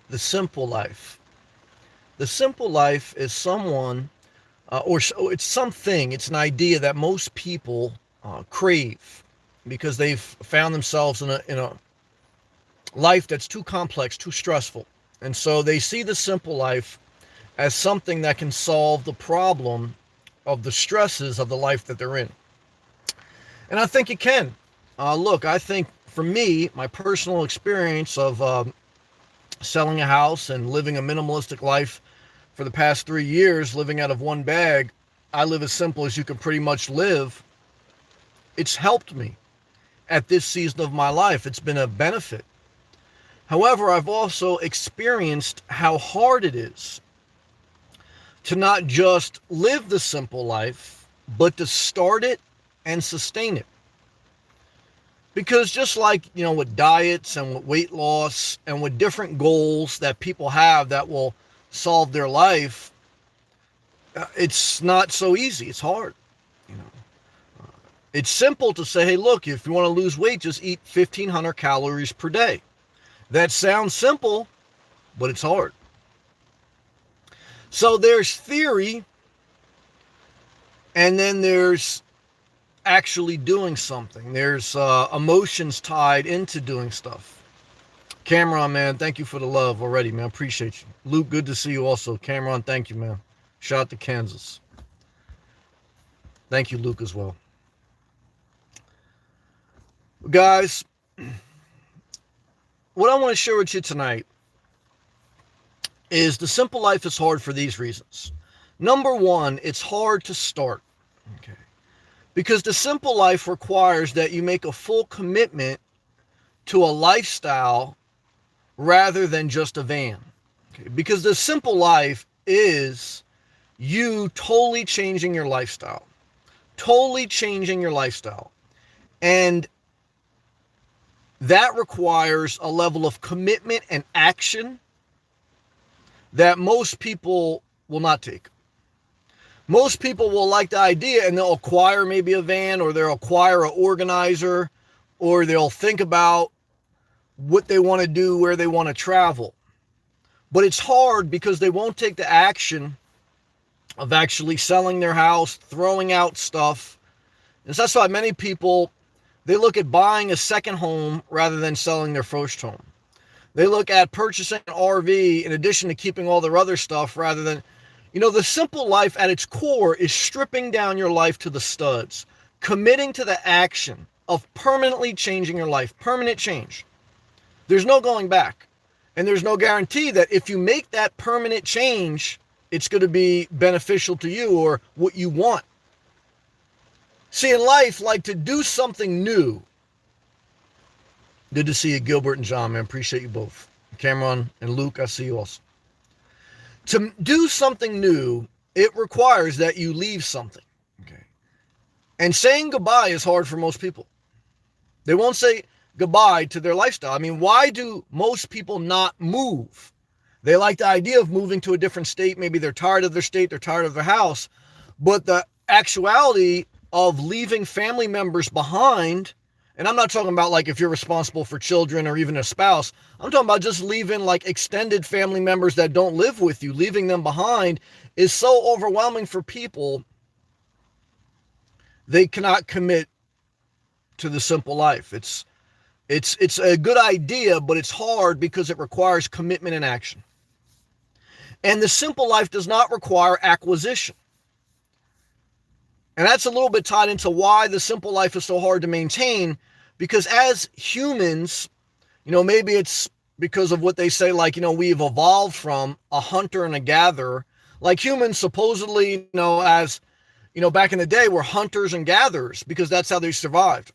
the simple life. The simple life is someone, it's something, it's an idea that most people crave because they've found themselves in a life that's too complex, too stressful. And so they see the simple life as something that can solve the problem of the stresses of the life that they're in. And I think it can. Look, I think for me, my personal experience of selling a house and living a minimalistic life for the past 3 years, living out of one bag, I live as simple as you can pretty much live. It's helped me at this season of my life. It's been a benefit. However, I've also experienced how hard it is to not just live the simple life, but to start it and sustain it. Because just like, with diets and with weight loss and with different goals that people have that will solve their life, it's not so easy. It's hard. You know, it's simple to say, hey, look, if you want to lose weight, just eat 1,500 calories per day. That sounds simple, but it's hard. So there's theory, and then there's actually doing something. There's emotions tied into doing stuff. Cameron, man, thank you for the love already, man. Appreciate you. Luke, good to see you also. Cameron, thank you, man. Shout out to Kansas. Thank you, Luke, as well. Guys, what I want to share with you tonight is the simple life is hard for these reasons. Number one, it's hard to start. Okay. Because the simple life requires that you make a full commitment to a lifestyle rather than just a van. Okay. Because the simple life is you totally changing your lifestyle. Totally changing your lifestyle. And that requires a level of commitment and action that most people will not take. Most people will like the idea and they'll acquire maybe a van, or they'll acquire an organizer, or they'll think about what they want to do, where they want to travel. But it's hard because they won't take the action of actually selling their house, throwing out stuff. And so that's why many people, they look at buying a second home rather than selling their first home. They look at purchasing an RV in addition to keeping all their other stuff rather than, the simple life at its core is stripping down your life to the studs, committing to the action of permanently changing your life, permanent change. There's no going back. And there's no guarantee that if you make that permanent change, it's going to be beneficial to you or what you want. See, in life, like to do something new. Good to see you, Gilbert and John, man. Appreciate you both. Cameron and Luke, I see you also. To do something new, it requires that you leave something. Okay. And saying goodbye is hard for most people. They won't say goodbye to their lifestyle. I mean, why do most people not move? They like the idea of moving to a different state. Maybe they're tired of their state, they're tired of their house. But the actuality of leaving family members behind, and I'm not talking about like if you're responsible for children or even a spouse. I'm talking about just leaving like extended family members that don't live with you, leaving them behind is so overwhelming for people. They cannot commit to the simple life. It's a good idea, but it's hard because it requires commitment and action. And the simple life does not require acquisition. And that's a little bit tied into why the simple life is so hard to maintain, because as humans, maybe it's because of what they say, like, we've evolved from a hunter and a gatherer. Like humans supposedly, as, back in the day were hunters and gatherers because that's how they survived.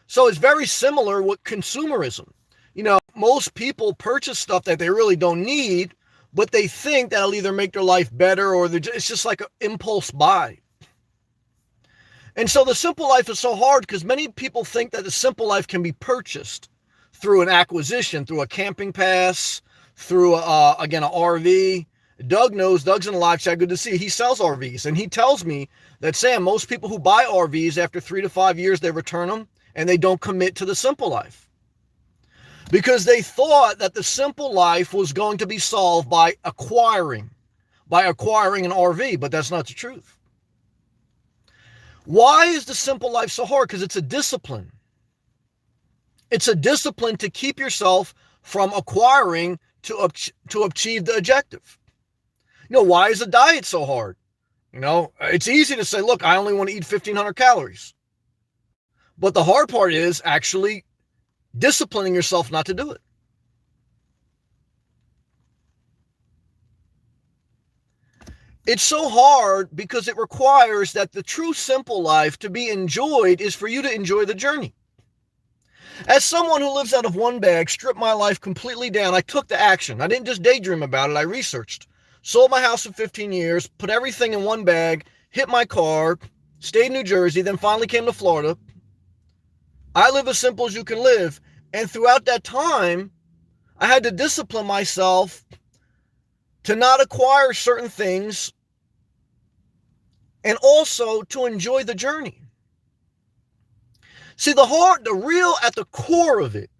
So it's very similar with consumerism. Most people purchase stuff that they really don't need, but they think that'll either make their life better or it's just like an impulse buy. And so the simple life is so hard because many people think that the simple life can be purchased through an acquisition, through a camping pass, through, again, an RV. Doug knows, Doug's in the live chat, good to see. He sells RVs, and he tells me that, Sam, most people who buy RVs, after 3 to 5 years, they return them, and they don't commit to the simple life. because they thought that the simple life was going to be solved by acquiring an RV, but that's not the truth. Why is the simple life so hard? Because it's a discipline. It's a discipline to keep yourself from acquiring to achieve the objective. Why is the diet so hard? It's easy to say, look, I only want to eat 1,500 calories. But the hard part is actually disciplining yourself not to do it. It's so hard because it requires that the true simple life to be enjoyed is for you to enjoy the journey. As someone who lives out of one bag, stripped my life completely down, I took the action. I didn't just daydream about it. I researched. Sold my house for 15 years, put everything in one bag, hit my car, stayed in New Jersey, then finally came to Florida. I live as simple as you can live. And throughout that time, I had to discipline myself to not acquire certain things and also to enjoy the journey. See, the real at the core of it,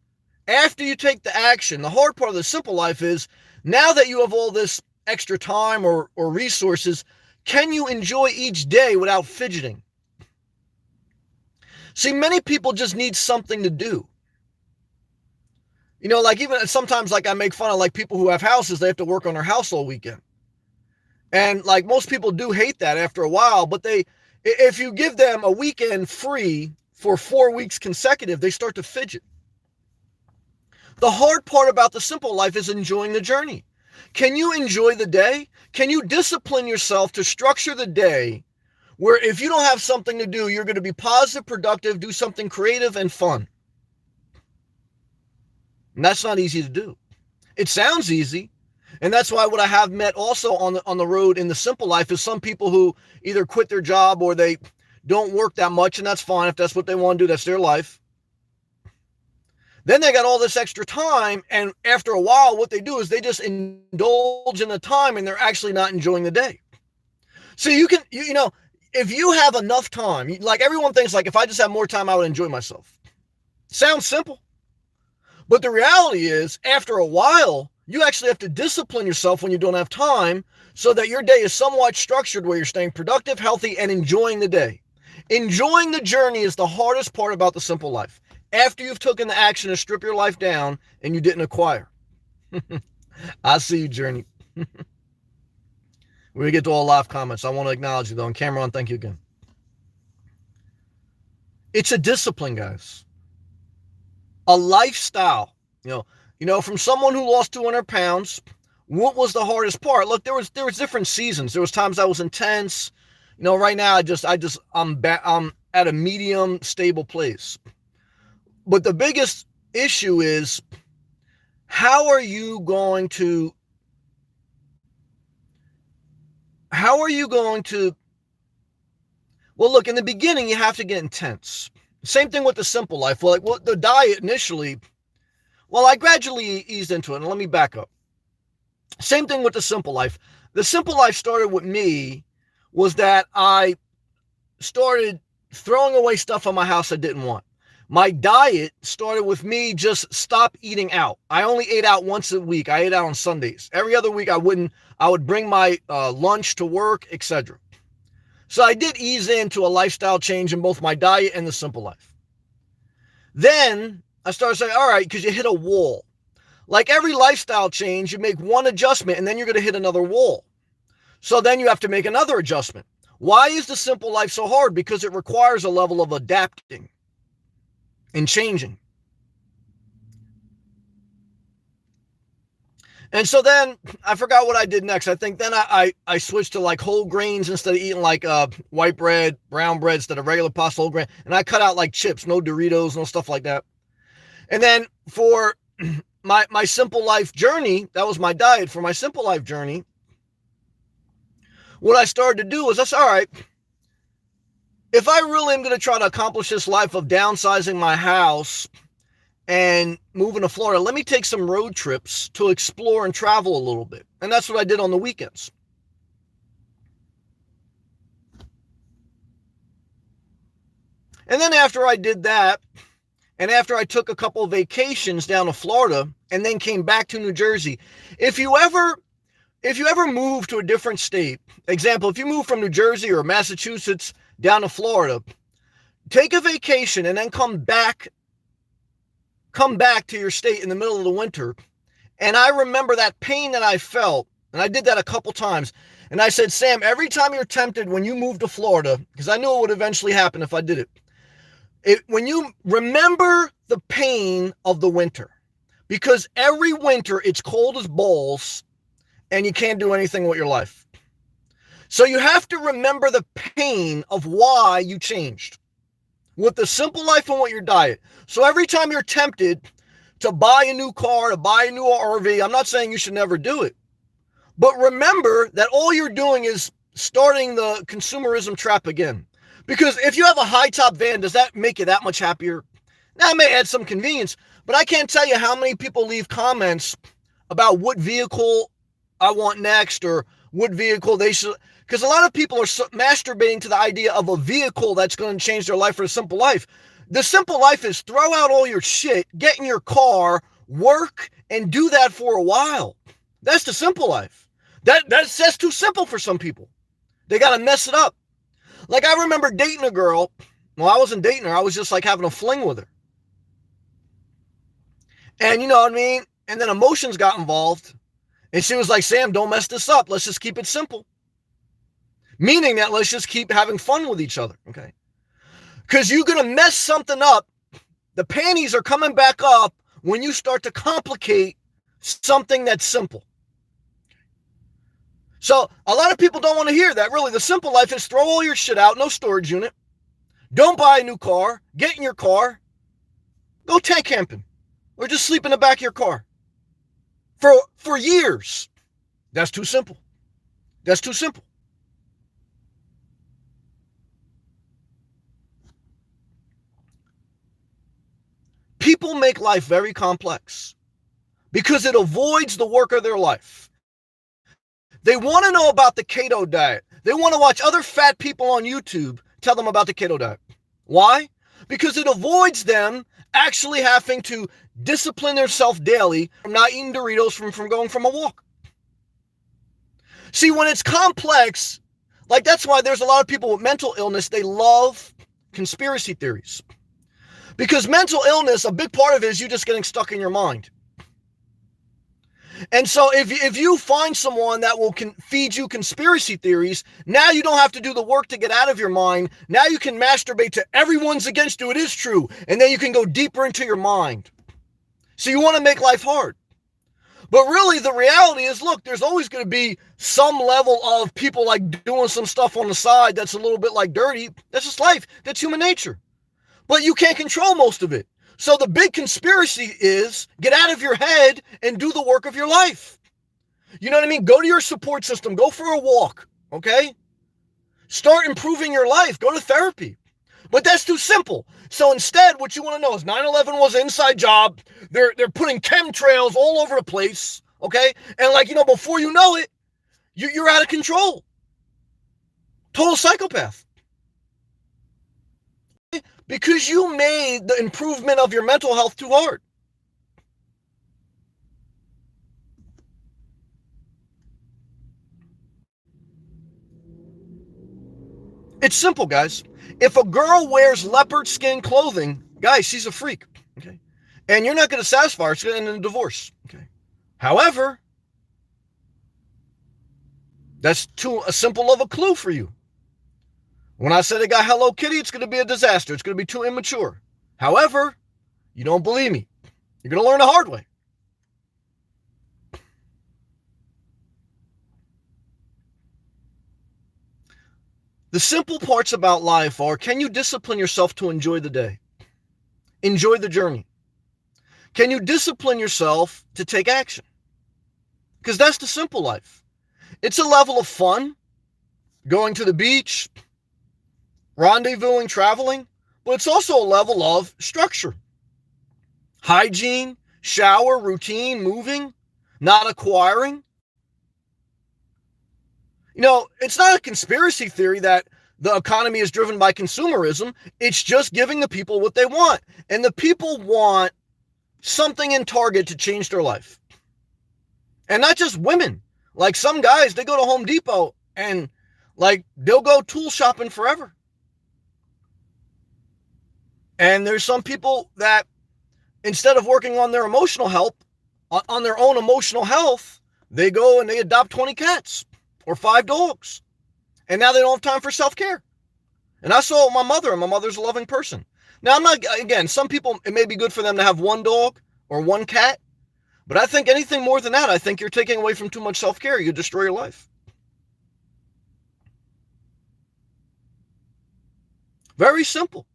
after you take the action, the hard part of the simple life is, now that you have all this extra time or resources, can you enjoy each day without fidgeting? See, many people just need something to do. Like even sometimes, like I make fun of like people who have houses, they have to work on their house all weekend. And like most people do hate that after a while, but if you give them a weekend free for 4 weeks consecutive, they start to fidget. The hard part about the simple life is enjoying the journey. Can you enjoy the day? Can you discipline yourself to structure the day where if you don't have something to do, you're going to be positive, productive, do something creative and fun? And that's not easy to do. It sounds easy. And that's why what I have met also on the road in the simple life is some people who either quit their job or they don't work that much, and that's fine. If that's what they want to do, that's their life. Then they got all this extra time, and after a while, what they do is they just indulge in the time, and they're actually not enjoying the day. So you can, if you have enough time, like everyone thinks like, if I just have more time, I would enjoy myself. Sounds simple. But the reality is, after a while, you actually have to discipline yourself when you don't have time so that your day is somewhat structured where you're staying productive, healthy, and enjoying the day. Enjoying the journey is the hardest part about the simple life. After you've taken the action to strip your life down and you didn't acquire. I see you, Journey. We're going to get to all live comments. I want to acknowledge you, though. And Cameron, thank you again. It's a discipline, guys. A lifestyle. From someone who lost 200 pounds, what was the hardest part? Look, there was different seasons. There was times I was intense. Right now I'm at a medium stable place. But the biggest issue is, how are you going to well, look, in the beginning, you have to get intense. Same thing with the simple life. Well, the diet initially, I gradually eased into it. And let me back up. Same thing with the simple life. The simple life started with me was that I started throwing away stuff on my house I didn't want. My diet started with me just stop eating out. I only ate out once a week. I ate out on Sundays. Every other week I would bring my lunch to work, etc. So I did ease into a lifestyle change in both my diet and the simple life. Then I started saying, all right, because you hit a wall. Like every lifestyle change, you make one adjustment and then you're going to hit another wall. So then you have to make another adjustment. Why is the simple life so hard? Because it requires a level of adapting and changing. And so then I forgot what I did next. I think then I switched to like whole grains instead of eating like white bread, brown bread instead of regular pasta, whole grain. And I cut out like chips, no Doritos, no stuff like that. And then for my simple life journey, that was my diet for my simple life journey. What I started to do was, that's all right. If I really am going to try to accomplish this life of downsizing my house and moving to Florida, let me take some road trips to explore and travel a little bit. And that's what I did on the weekends. And then after I did that, and after I took a couple of vacations down to Florida and then came back to New Jersey. If you ever move to a different state, example, if you move from New Jersey or Massachusetts down to Florida, take a vacation and then come back to your state in the middle of the winter. And I remember that pain that I felt, and I did that a couple times. And I said, Sam, every time you're tempted when you move to Florida, because I knew it would eventually happen if I did it, when you remember the pain of the winter, because every winter it's cold as balls and you can't do anything with your life. So you have to remember the pain of why you changed with the simple life and with your diet. So every time you're tempted to buy a new car, to buy a new RV, I'm not saying you should never do it, but remember that all you're doing is starting the consumerism trap again. Because if you have a high top van, does that make you that much happier? Now, it may add some convenience, but I can't tell you how many people leave comments about what vehicle I want next or what vehicle they should, because a lot of people are masturbating to the idea of a vehicle that's going to change their life for a simple life. The simple life is throw out all your shit, get in your car, work, and do that for a while. That's the simple life. That's too simple for some people. They got to mess it up. Like I remember dating a girl. Well, I wasn't dating her. I was just like having a fling with her. And you know what I mean? And then emotions got involved. And she was like, Sam, don't mess this up. Let's just keep it simple. Meaning that let's just keep having fun with each other, okay? Because you're going to mess something up. The panties are coming back up when you start to complicate something that's simple. So a lot of people don't want to hear that. Really, the simple life is throw all your shit out, no storage unit. Don't buy a new car. Get in your car. Go tent camping. Or just sleep in the back of your car. For years. That's too simple. That's too simple. People make life very complex because it avoids the work of their life. They want to know about the keto diet. They want to watch other fat people on YouTube tell them about the keto diet. Why? Because it avoids them actually having to discipline themselves daily from not eating Doritos, from going from a walk. See, when it's complex, like that's why there's a lot of people with mental illness, they love conspiracy theories. Because mental illness, a big part of it is you just getting stuck in your mind. And so if you find someone that will feed you conspiracy theories, now you don't have to do the work to get out of your mind. Now you can masturbate to everyone's against you. It is true. And then you can go deeper into your mind. So you want to make life hard. But really the reality is, look, there's always going to be some level of people like doing some stuff on the side that's a little bit like dirty. That's just life. That's human nature. But you can't control most of it. So the big conspiracy is get out of your head and do the work of your life. You know what I mean? Go to your support system. Go for a walk, okay? Start improving your life. Go to therapy. But that's too simple. So instead, what you want to know is 9/11 was an inside job. They're putting chemtrails all over the place, okay? And like, before you know it, you're out of control. Total psychopath. Because you made the improvement of your mental health too hard. It's simple, guys. If a girl wears leopard skin clothing, guys, she's a freak, okay? And you're not going to satisfy her. It's going to end in a divorce, okay? However, that's too simple of a clue for you. When I said I got Hello Kitty, it's going to be a disaster. It's going to be too immature. However, you don't believe me. You're going to learn the hard way. The simple parts about life are, can you discipline yourself to enjoy the day? Enjoy the journey. Can you discipline yourself to take action? Because that's the simple life. It's a level of fun, going to the beach, rendezvousing, traveling, but it's also a level of structure. Hygiene, shower, routine, moving, not acquiring. It's not a conspiracy theory that the economy is driven by consumerism. It's just giving the people what they want. And the people want something in Target to change their life. And not just women. Like some guys, they go to Home Depot and like they'll go tool shopping forever. And there's some people that instead of working on their emotional health, on their own emotional health, they go and they adopt 20 cats or 5 dogs. And now they don't have time for self-care. And I saw my mother, and my mother's a loving person. Now, I'm not, again, some people, it may be good for them to have 1 dog or 1 cat. But I think anything more than that, I think you're taking away from too much self-care. You destroy your life. Very simple.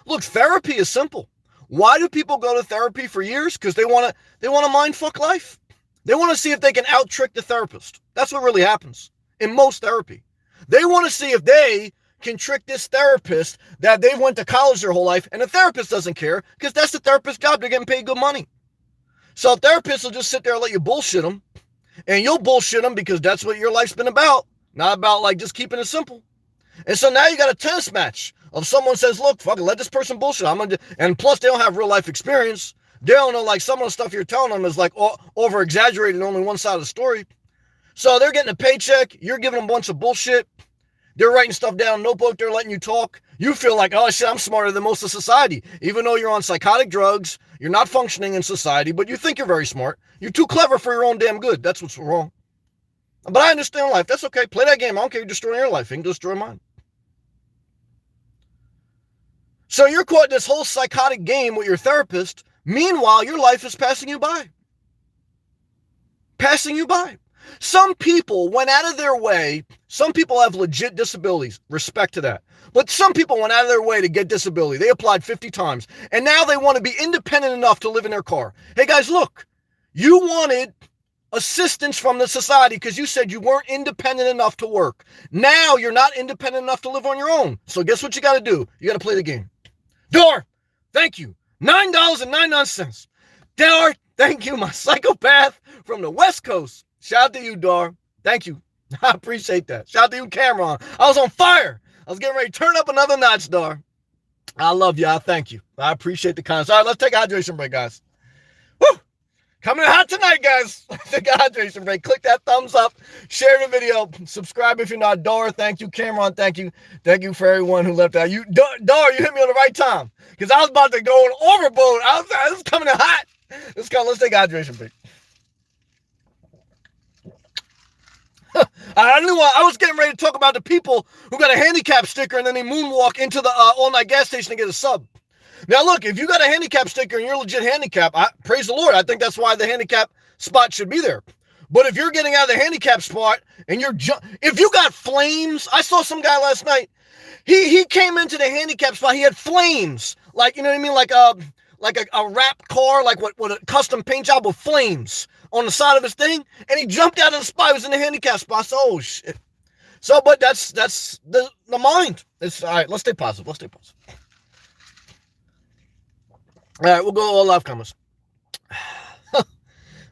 Look, therapy is simple. Why do people go to therapy for years? Because they want to mind fuck life. They want to see if they can out trick the therapist. That's what really happens in most therapy. They want to see if they can trick this therapist that they went to college their whole life, and the therapist doesn't care because that's the therapist's job. They're getting paid good money. So therapists will just sit there and let you bullshit them, and you'll bullshit them because that's what your life's been about, not about like just keeping it simple. And so now you got a tennis match of someone says, look, fuck it, let this person bullshit. And plus they don't have real life experience. They don't know, like, some of the stuff you're telling them is like over exaggerated, only one side of the story. So they're getting a paycheck. You're giving them a bunch of bullshit. They're writing stuff down in a notebook. They're letting you talk. You feel like, oh shit, I'm smarter than most of society. Even though you're on psychotic drugs, you're not functioning in society, but you think you're very smart. You're too clever for your own damn good. That's what's wrong. But I understand life. That's okay. Play that game. I don't care. You're destroying your life. You can destroy mine. So you're caught in this whole psychotic game with your therapist. Meanwhile, your life is passing you by. Passing you by. Some people went out of their way. Some people have legit disabilities. Respect to that. But some people went out of their way to get disability. They applied 50 times. And now they want to be independent enough to live in their car. Hey guys, look. You wanted assistance from the society because you said you weren't independent enough to work. Now you're not independent enough to live on your own. So guess what you got to do? You got to play the game. Dar, thank you. $9.99. Dar, thank you, my psychopath from the West Coast. Shout out to you, Dar. Thank you. I appreciate that. Shout out to you, Cameron. I was on fire. I was getting ready to turn up another notch, Dar. I love you. I thank you. I appreciate the comments. All right, let's take a hydration break, guys. Woo! Coming in hot tonight, guys. Take a hydration break. Click that thumbs up. Share the video. Subscribe if you're not. Dar, thank you. Cameron, thank you. Thank you for everyone who left out. You, Dar, you hit me on the right time because I was about to go overboard. I was coming in hot. Let's take a hydration break. I was getting ready to talk about the people who got a handicap sticker and then they moonwalk into the all-night gas station to get a sub. Now, look, if you got a handicap sticker and you're legit handicapped, praise the Lord. I think that's why the handicap spot should be there. But if you're getting out of the handicap spot and if you got flames, I saw some guy last night. He came into the handicap spot. He had flames, like, you know what I mean, like a wrapped car, like what a custom paint job with flames on the side of his thing, and he jumped out of the spot. He was in the handicap spot. So, oh shit. So, but that's the mind. It's all right. Let's stay positive. All right, we'll go all live comments. All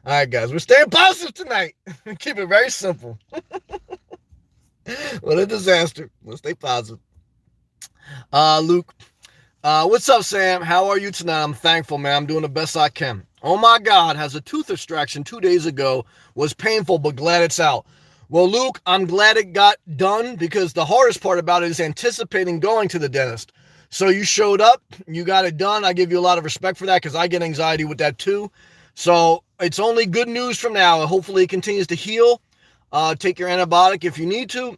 right, guys, we're staying positive tonight. Keep it very simple. What a disaster. Let's stay positive. Luke, what's up, Sam? How are you tonight? I'm thankful, man. I'm doing the best I can. Oh my God, has a tooth extraction 2 days ago. Was painful, but glad it's out. Well, Luke, I'm glad it got done because the hardest part about it is anticipating going to the dentist. So you showed up, you got it done. I give you a lot of respect for that because I get anxiety with that too. So it's only good news from now. Hopefully it continues to heal. Take your antibiotic if you need to.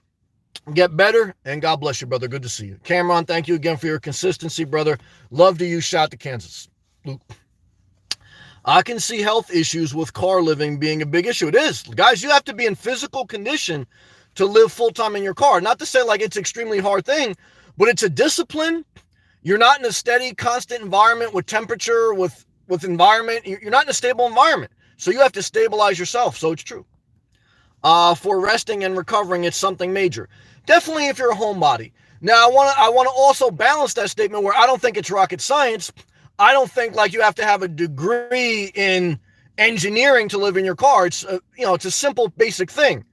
Get better, and God bless you, brother. Good to see you. Cameron, thank you again for your consistency, brother. Love to you. Shout to Kansas. Luke. I can see health issues with car living being a big issue. It is. Guys, you have to be in physical condition to live full-time in your car. Not to say like it's an extremely hard thing, but it's a discipline. You're not in a steady, constant environment with temperature, with environment. You're not in a stable environment. So you have to stabilize yourself. So it's true. For resting and recovering, it's something major. Definitely if you're a homebody. Now, I want to also balance that statement where I don't think it's rocket science. I don't think like you have to have a degree in engineering to live in your car. It's it's a simple, basic thing.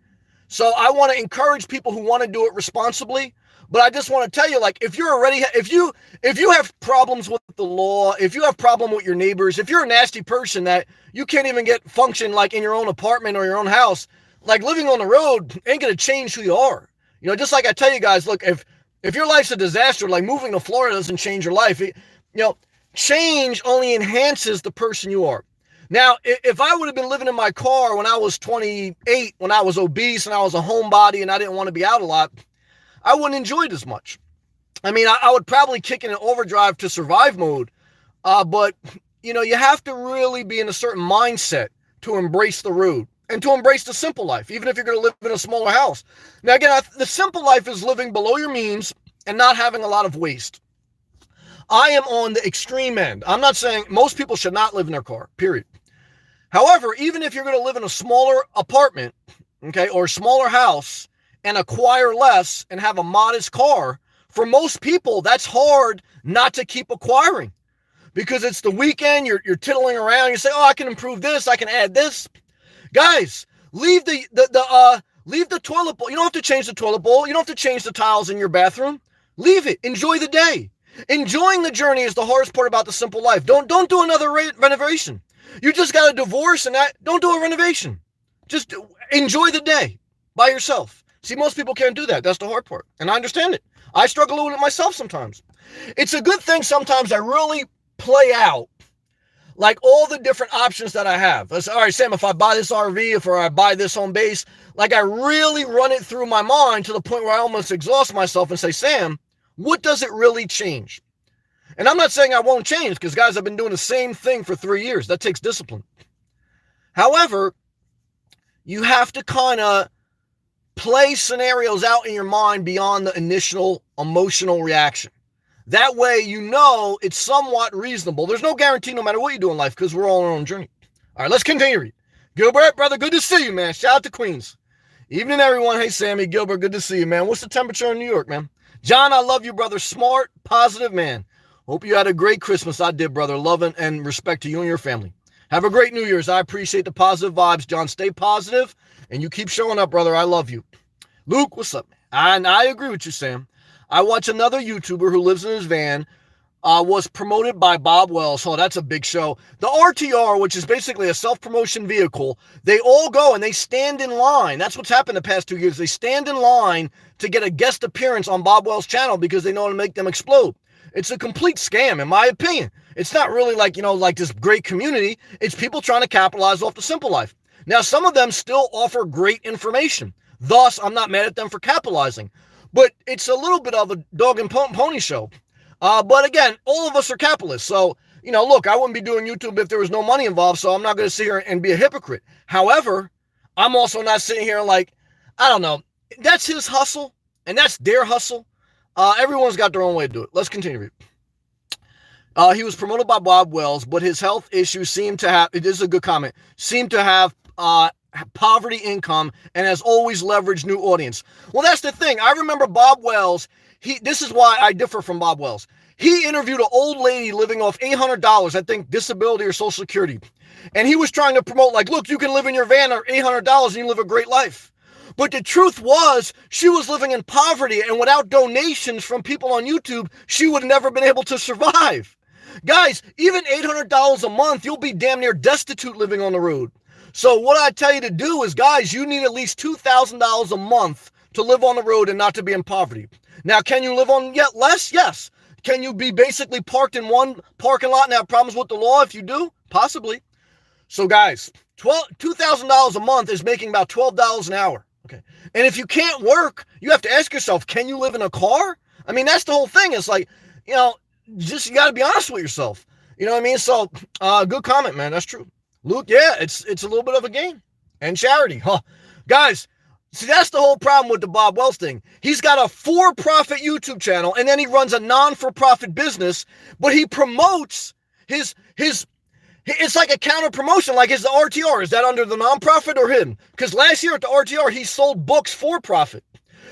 So I want to encourage people who want to do it responsibly, But I just want to tell you, like, if you have problems with the law, if you have problem with your neighbors, if you're a nasty person that you can't even get function like in your own apartment or your own house, like living on the road ain't gonna change who you are. Just like I tell you guys, look, if your life's a disaster, like moving to Florida doesn't change your life. Change only enhances the person you are. Now, if I would have been living in my car when I was 28, when I was obese and I was a homebody and I didn't want to be out a lot, I wouldn't enjoy it as much. I mean, I would probably kick in an overdrive to survive mode, but, you have to really be in a certain mindset to embrace the road and to embrace the simple life, even if you're going to live in a smaller house. Now, again, the simple life is living below your means and not having a lot of waste. I am on the extreme end. I'm not saying most people should not live in their car, period. However, even if you're going to live in a smaller apartment, okay, or smaller house and acquire less and have a modest car, for most people, that's hard not to keep acquiring because it's the weekend. You're tiddling around. You say, oh, I can improve this. I can add this. Guys, leave the toilet bowl. You don't have to change the toilet bowl. You don't have to change the tiles in your bathroom. Leave it. Enjoy the day. Enjoying the journey is the hardest part about the simple life. Don't do another renovation. You just got a divorce and don't do a renovation. Just enjoy the day by yourself. See, most people can't do that. That's the hard part. And I understand it. I struggle with it myself sometimes. It's a good thing sometimes I really play out like all the different options that I have. All right, Sam, if I buy this RV, or I buy this home base, like I really run it through my mind to the point where I almost exhaust myself and say, Sam, what does it really change? And I'm not saying I won't change because, guys, I've been doing the same thing for 3 years. That takes discipline. However, you have to kind of play scenarios out in your mind beyond the initial emotional reaction. That way, it's somewhat reasonable. There's no guarantee no matter what you do in life because we're all on our own journey. All right, let's continue. Gilbert, brother, good to see you, man. Shout out to Queens. Evening, everyone. Hey, Sammy, Gilbert, good to see you, man. What's the temperature in New York, man? John, I love you, brother. Smart, positive man. Hope you had a great Christmas. I did, brother. Love and respect to you and your family. Have a great New Year's. I appreciate the positive vibes, John. Stay positive, and you keep showing up, brother. I love you. Luke, what's up, man? And I agree with you, Sam. I watch another YouTuber who lives in his van, was promoted by Bob Wells. Oh, that's a big show. The RTR, which is basically a self-promotion vehicle, they all go and they stand in line. That's what's happened the past 2 years. They stand in line to get a guest appearance on Bob Wells' channel because they know it'll make them explode. It's a complete scam, in my opinion. It's not really like this great community. It's people trying to capitalize off the simple life. Now, some of them still offer great information. Thus, I'm not mad at them for capitalizing. But it's a little bit of a dog and pony show. But again, all of us are capitalists. So, look, I wouldn't be doing YouTube if there was no money involved. So I'm not going to sit here and be a hypocrite. However, I'm also not sitting here like, I don't know. That's his hustle and that's their hustle. Everyone's got their own way to do it. Let's continue. He was promoted by Bob Wells, but his health issues seem to have, it is a good comment, seem to have poverty income and has always leveraged new audience. Well, that's the thing. I remember Bob Wells. This is why I differ from Bob Wells. He interviewed an old lady living off $800, I think disability or Social Security. And he was trying to promote like, look, you can live in your van or $800 and you live a great life. But the truth was she was living in poverty, and without donations from people on YouTube, she would have never been able to survive. Guys, even $800 a month, you'll be damn near destitute living on the road. So what I tell you to do is, guys, you need at least $2,000 a month to live on the road and not to be in poverty. Now, can you live on yet less? Yes. Can you be basically parked in one parking lot and have problems with the law if you do? Possibly. So, guys, $2,000 a month is making about $12 an hour. Okay. And if you can't work, you have to ask yourself, can you live in a car? I mean, that's the whole thing. It's like, you got to be honest with yourself. You know what I mean? So, good comment, man. That's true. Luke, yeah, it's a little bit of a game and charity. Huh. Guys, see, that's the whole problem with the Bob Wells thing. He's got a for-profit YouTube channel, and then he runs a non-for-profit business, but he promotes his it's like a counter promotion, like his RTR. Is that under the nonprofit or him? Because last year at the RTR, he sold books for profit.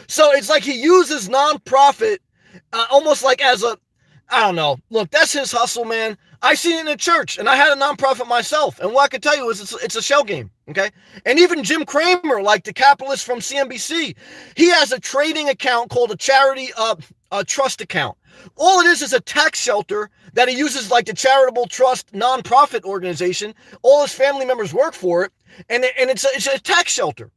So it's like he uses nonprofit almost like as a, I don't know. Look, that's his hustle, man. I seen it in a church, and I had a nonprofit myself. And what I can tell you is it's a shell game, okay? And even Jim Cramer, like the capitalist from CNBC, he has a trading account called a charity trust account. All it is a tax shelter that he uses like the charitable trust nonprofit organization. All his family members work for it, and it's a tax shelter.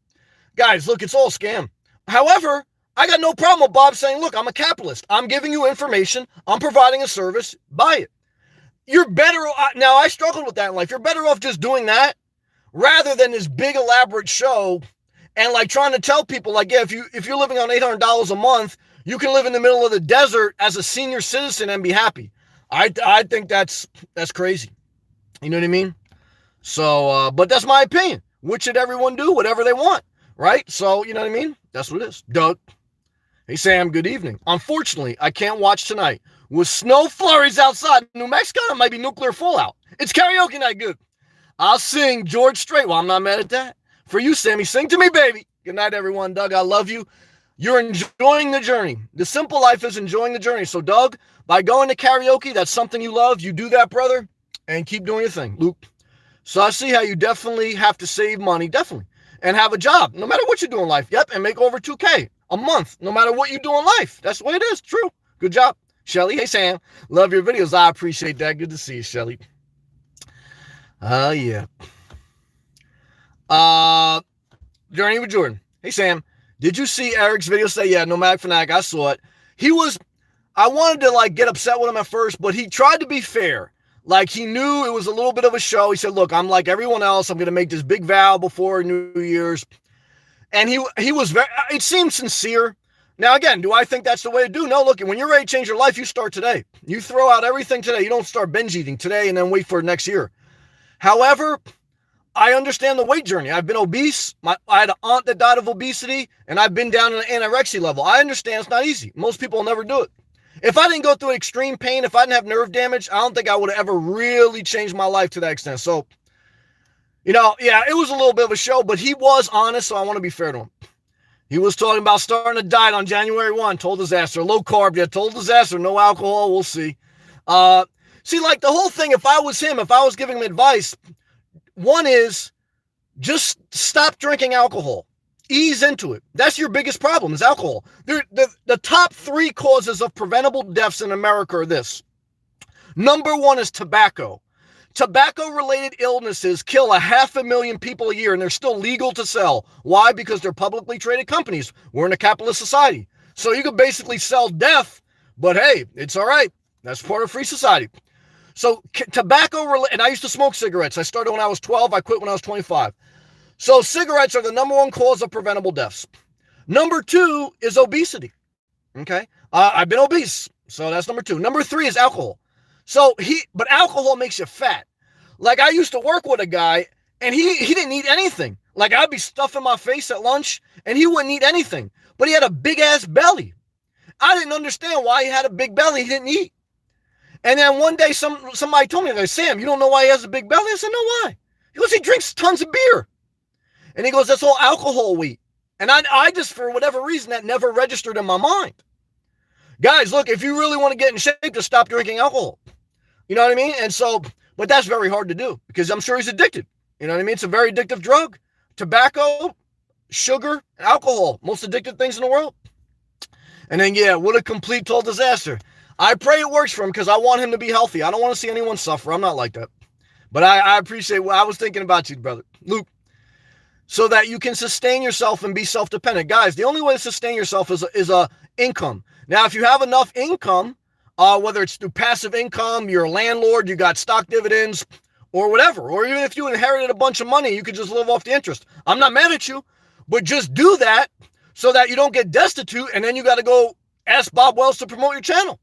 Guys, look, it's all scam. However, I got no problem with Bob saying, look, I'm a capitalist. I'm giving you information. I'm providing a service. Buy it. You're better. Now, I struggled with that in life. You're better off just doing that rather than this big elaborate show and like trying to tell people like, yeah, if you're living on $800 a month, you can live in the middle of the desert as a senior citizen and be happy. I think that's crazy. You know what I mean? So, but that's my opinion. What should everyone do? Whatever they want, right? So, you know what I mean? That's what it is. Doug. Hey, Sam, good evening. Unfortunately, I can't watch tonight. With snow flurries outside New Mexico, it might be nuclear fallout. It's karaoke night, good. I'll sing George Strait. Well, I'm not mad at that. For you, Sammy, sing to me, baby. Good night, everyone. Doug, I love you. You're enjoying the journey. The simple life is enjoying the journey. So, Doug, by going to karaoke, that's something you love. You do that, brother, and keep doing your thing. Luke. So I see how you definitely have to save money, definitely, and have a job, no matter what you do in life. Yep, and make over $2K a month, no matter what you do in life. That's the way it is. True. Good job. Shelly, hey, Sam. Love your videos. I appreciate that. Good to see you, Shelly. Yeah. Journey with Jordan. Hey, Sam. Did you see Eric's video say, yeah, Nomadic Fanatic? I saw it. I wanted to, like, get upset with him at first, but he tried to be fair. Like, he knew it was a little bit of a show. He said, look, I'm like everyone else. I'm going to make this big vow before New Year's. And he was very, it seemed sincere. Now, again, do I think that's the way to do? No, look, when you're ready to change your life, you start today. You throw out everything today. You don't start binge eating today and then wait for next year. However, I understand the weight journey. I've been obese. I had an aunt that died of obesity, and I've been down in an anorexia level. I understand it's not easy. Most people will never do it. If I didn't go through extreme pain, if I didn't have nerve damage, I don't think I would have ever really changed my life to that extent. So, yeah, it was a little bit of a show, but he was honest, so I want to be fair to him. He was talking about starting a diet on January 1, total disaster. Low carb, yeah, total disaster. No alcohol, we'll see. See, like the whole thing, if I was him, if I was giving him advice, one is just stop drinking alcohol. Ease into it. That's your biggest problem is alcohol. The top 3 causes of preventable deaths in America are this. Number 1 is tobacco. Tobacco-related illnesses kill 500,000 people a year, and they're still legal to sell. Why? Because they're publicly traded companies. We're in a capitalist society. So you could basically sell death, but hey, it's all right. That's part of free society. So tobacco-related, and I used to smoke cigarettes. I started when I was 12. I quit when I was 25. So cigarettes are the number 1 cause of preventable deaths. Number 2 is obesity. Okay? I've been obese. So that's number 2. Number 3 is alcohol. But alcohol makes you fat. Like I used to work with a guy and he didn't eat anything. Like I'd be stuffing my face at lunch and he wouldn't eat anything, but he had a big ass belly. I didn't understand why he had a big belly. He didn't eat. And then one day somebody told me, like, Sam, you don't know why he has a big belly? I said, no, why? He goes, he drinks tons of beer. And he goes, that's all alcohol we eat. And I just, for whatever reason, that never registered in my mind. Guys, look, if you really want to get in shape, just stop drinking alcohol. You know what I mean? And so, but that's very hard to do because I'm sure he's addicted. You know what I mean? It's a very addictive drug. Tobacco, sugar, alcohol, most addictive things in the world. And then, yeah, what a complete total disaster. I pray it works for him because I want him to be healthy. I don't want to see anyone suffer. I'm not like that. But I appreciate what I was thinking about you, brother. Luke. So that you can sustain yourself and be self-dependent. Guys, the only way to sustain yourself is a income. Now, if you have enough income, whether it's through passive income, you're a landlord, you got stock dividends, or whatever, or even if you inherited a bunch of money, you could just live off the interest. I'm not mad at you, but just do that so that you don't get destitute, and then you got to go ask Bob Wells to promote your channel.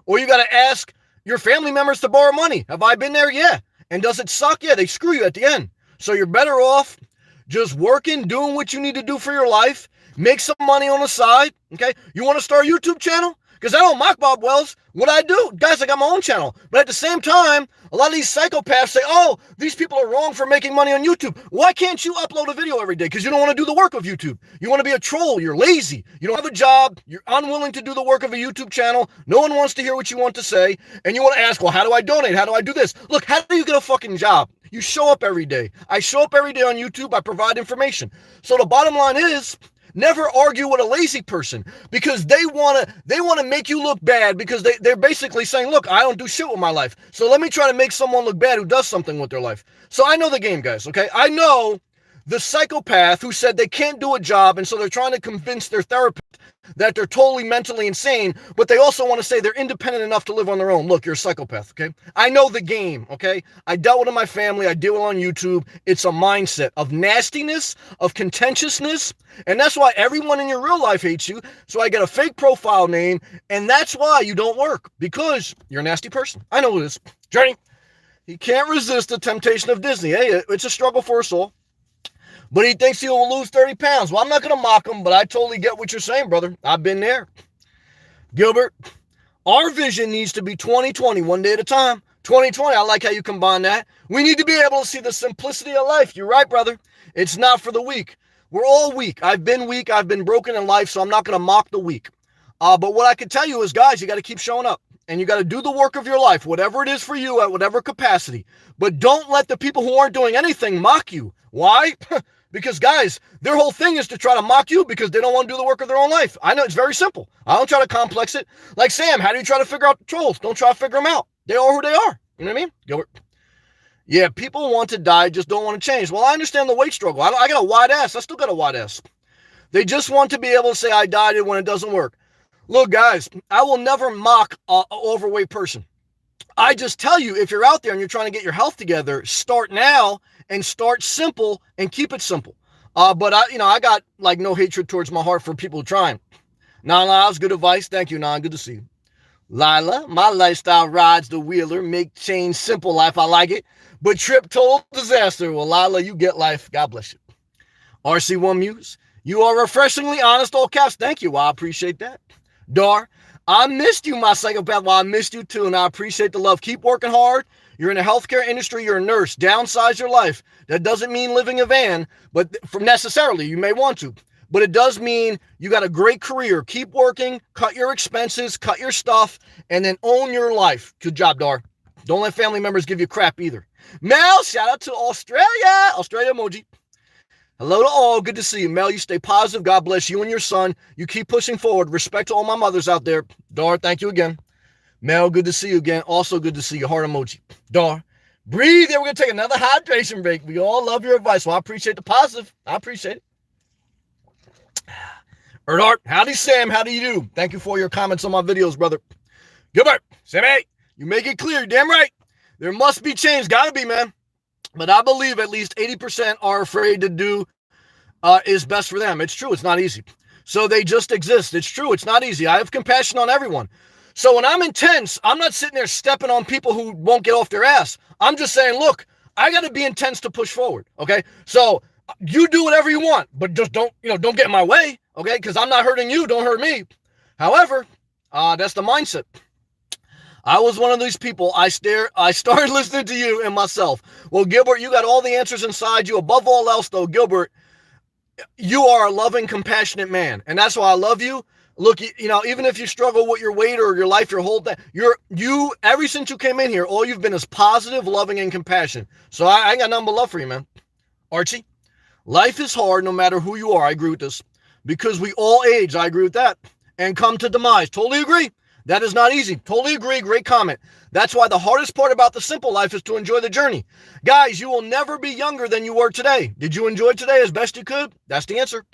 Or you got to ask your family members to borrow money. Have I been there? Yeah. And does it suck? Yeah, they screw you at the end. So you're better off just working, doing what you need to do for your life, make some money on the side, okay? You want to start a YouTube channel? Because I don't mock Bob Wells. What I do, guys, I got my own channel. But at the same time, a lot of these psychopaths say, oh, these people are wrong for making money on YouTube. Why can't you upload a video every day? Because you don't want to do the work of YouTube. You want to be a troll. You're lazy. You don't have a job. You're unwilling to do the work of a YouTube channel. No one wants to hear what you want to say. And you want to ask, well, how do I donate? How do I do this? Look, how do you get a fucking job? You show up every day. I show up every day on YouTube. I provide information. So the bottom line is, never argue with a lazy person, because they want to make you look bad, because they're basically saying, look, I don't do shit with my life. So let me try to make someone look bad who does something with their life. So I know the game, guys, okay? I know the psychopath who said they can't do a job, and so they're trying to convince their therapist that they're totally mentally insane, but they also want to say they're independent enough to live on their own. Look, you're a psychopath, okay? I know the game, okay? I dealt with it in my family. I deal with it on YouTube. It's a mindset of nastiness, of contentiousness, and that's why everyone in your real life hates you. So I get a fake profile name, and that's why you don't work, because you're a nasty person. I know it is. Journey, he can't resist the temptation of Disney. Hey, it's a struggle for us all. But he thinks he will lose 30 pounds. Well, I'm not going to mock him, but I totally get what you're saying, brother. I've been there. Gilbert, our vision needs to be 2020, one day at a time. 2020, I like how you combine that. We need to be able to see the simplicity of life. You're right, brother. It's not for the weak. We're all weak. I've been weak. I've been broken in life, so I'm not going to mock the weak. But what I can tell you is, guys, you got to keep showing up. And you got to do the work of your life, whatever it is for you, at whatever capacity. But don't let the people who aren't doing anything mock you. Why? Because, guys, their whole thing is to try to mock you because they don't want to do the work of their own life. I know it's very simple. I don't try to complex it. Like Sam, how do you try to figure out the trolls? Don't try to figure them out. They are who they are. You know what I mean? Gilbert. Yeah, people want to die, just don't want to change. Well, I understand the weight struggle. I got a wide ass. I still got a wide ass. They just want to be able to say I died when it doesn't work. Look, guys, I will never mock an overweight person. I just tell you, if you're out there and you're trying to get your health together, start now and start simple and keep it simple. But I got like no hatred towards my heart for people trying. Nala's good advice. Thank you, Nan. Good to see you. Lila, my lifestyle rides the wheeler, make change simple life. I like it. But trip total disaster. Well, Lila, you get life. God bless you. RC1 Muse, you are refreshingly honest, all caps. Thank you. Well, I appreciate that. Dar, I missed you, my psychopath. Well, I missed you too, and I appreciate the love. Keep working hard. You're in the healthcare industry. You're a nurse. Downsize your life. That doesn't mean living a van, but from necessarily, you may want to. But it does mean you got a great career. Keep working, cut your expenses, cut your stuff, and then own your life. Good job, Dar. Don't let family members give you crap either. Mel, shout out to Australia. Australia emoji. Hello to all. Good to see you. Mel, you stay positive. God bless you and your son. You keep pushing forward. Respect to all my mothers out there. Dar, thank you again. Mel, good to see you again. Also good to see you. Heart emoji. Dar, breathe. Yeah, we're going to take another hydration break. We all love your advice. Well, I appreciate the positive. I appreciate it. Erdart, howdy, Sam. How do you do? Thank you for your comments on my videos, brother. Gilbert, Sammy, you make it clear. You're damn right. There must be change. Got to be, man. But I believe at least 80% are afraid to do is best for them. It's true. It's not easy. So they just exist. It's true. It's not easy. I have compassion on everyone. So when I'm intense, I'm not sitting there stepping on people who won't get off their ass. I'm just saying, look, I got to be intense to push forward. Okay. So you do whatever you want, but just don't get in my way. Okay. Because I'm not hurting you. Don't hurt me. However, that's the mindset. I was one of these people. I started listening to you and myself. Well, Gilbert, you got all the answers inside you. Above all else, though, Gilbert, you are a loving, compassionate man. And that's why I love you. Look, even if you struggle with your weight or your life, your whole thing, ever since you came in here, all you've been is positive, loving, and compassion. So I ain't got nothing but love for you, man. Archie, life is hard no matter who you are. I agree with this. Because we all age. I agree with that. And come to demise. Totally agree. That is not easy. Totally agree. Great comment. That's why the hardest part about the simple life is to enjoy the journey. Guys, you will never be younger than you were today. Did you enjoy today as best you could? That's the answer.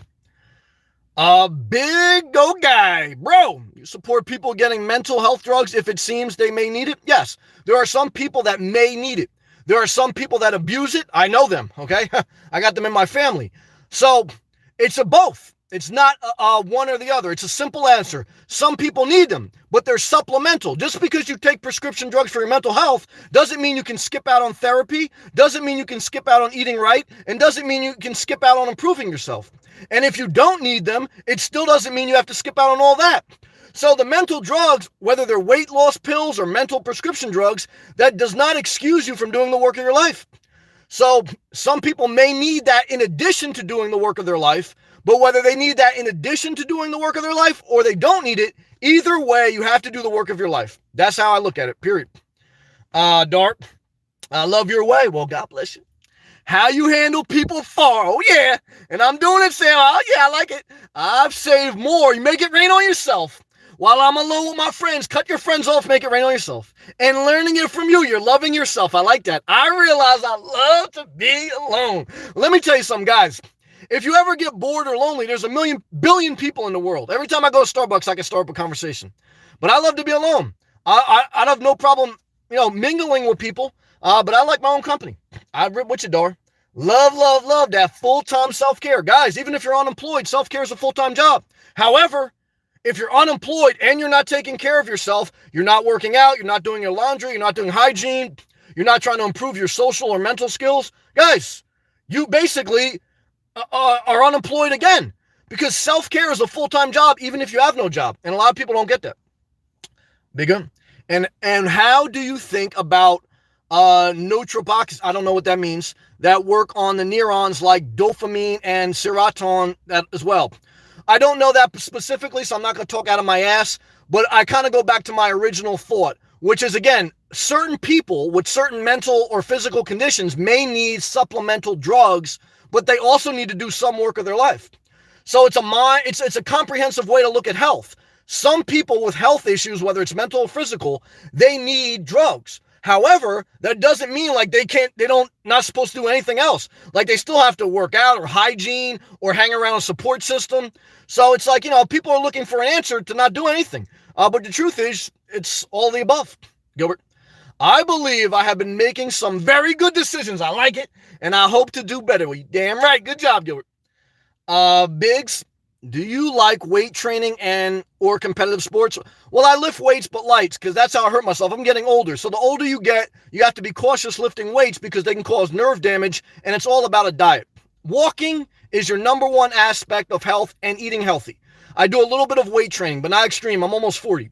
Big go guy. Bro, you support people getting mental health drugs if it seems they may need it? Yes. There are some people that may need it. There are some people that abuse it. I know them, okay? I got them in my family. So it's a both. It's not one or the other. It's a simple answer. Some people need them, but they're supplemental. Just because you take prescription drugs for your mental health doesn't mean you can skip out on therapy, doesn't mean you can skip out on eating right, and doesn't mean you can skip out on improving yourself. And if you don't need them, it still doesn't mean you have to skip out on all that. So the mental drugs, whether they're weight loss pills or mental prescription drugs, that does not excuse you from doing the work of your life. So some people may need that in addition to doing the work of their life, but whether they need that in addition to doing the work of their life or they don't need it, either way, you have to do the work of your life. That's how I look at it, period. Dart, I love your way. Well, God bless you. How you handle people far. Oh, yeah. And I'm doing it, Sam. Oh, yeah, I like it. I've saved more. You make it rain on yourself. While I'm alone with my friends, cut your friends off, make it rain on yourself. And learning it from you, you're loving yourself. I like that. I realize I love to be alone. Let me tell you something, guys. If you ever get bored or lonely, there's a billion people in the world. Every time I go to Starbucks, I can start up a conversation. But I love to be alone. I'd have no problem, mingling with people. But I like my own company. I rip with you, Dar. Love that full-time self-care. Guys, even if you're unemployed, self-care is a full-time job. However, if you're unemployed and you're not taking care of yourself, you're not working out, you're not doing your laundry, you're not doing hygiene, you're not trying to improve your social or mental skills, guys, you basically are unemployed again, because self-care is a full-time job even if you have no job, and a lot of people don't get that. Bigger. And how do you think about nootropics? I don't know what that means. That work on the neurons like dopamine and serotonin as well. I don't know that specifically, so I'm not going to talk out of my ass, but I kind of go back to my original thought, which is, again, certain people with certain mental or physical conditions may need supplemental drugs, but they also need to do some work of their life. So it's a comprehensive way to look at health. Some people with health issues, whether it's mental or physical, they need drugs. However, that doesn't mean like not supposed to do anything else. Like they still have to work out or hygiene or hang around a support system. So it's like, people are looking for an answer to not do anything. But the truth is, it's all the above. Gilbert, I believe I have been making some very good decisions. I like it. And I hope to do better. Well, you damn right. Good job, Gilbert. Biggs, do you like weight training or competitive sports? Well, I lift weights, but lights, because that's how I hurt myself. I'm getting older. So the older you get, you have to be cautious lifting weights because they can cause nerve damage, and it's all about a diet. Walking is your number one aspect of health and eating healthy. I do a little bit of weight training, but not extreme. I'm almost 40.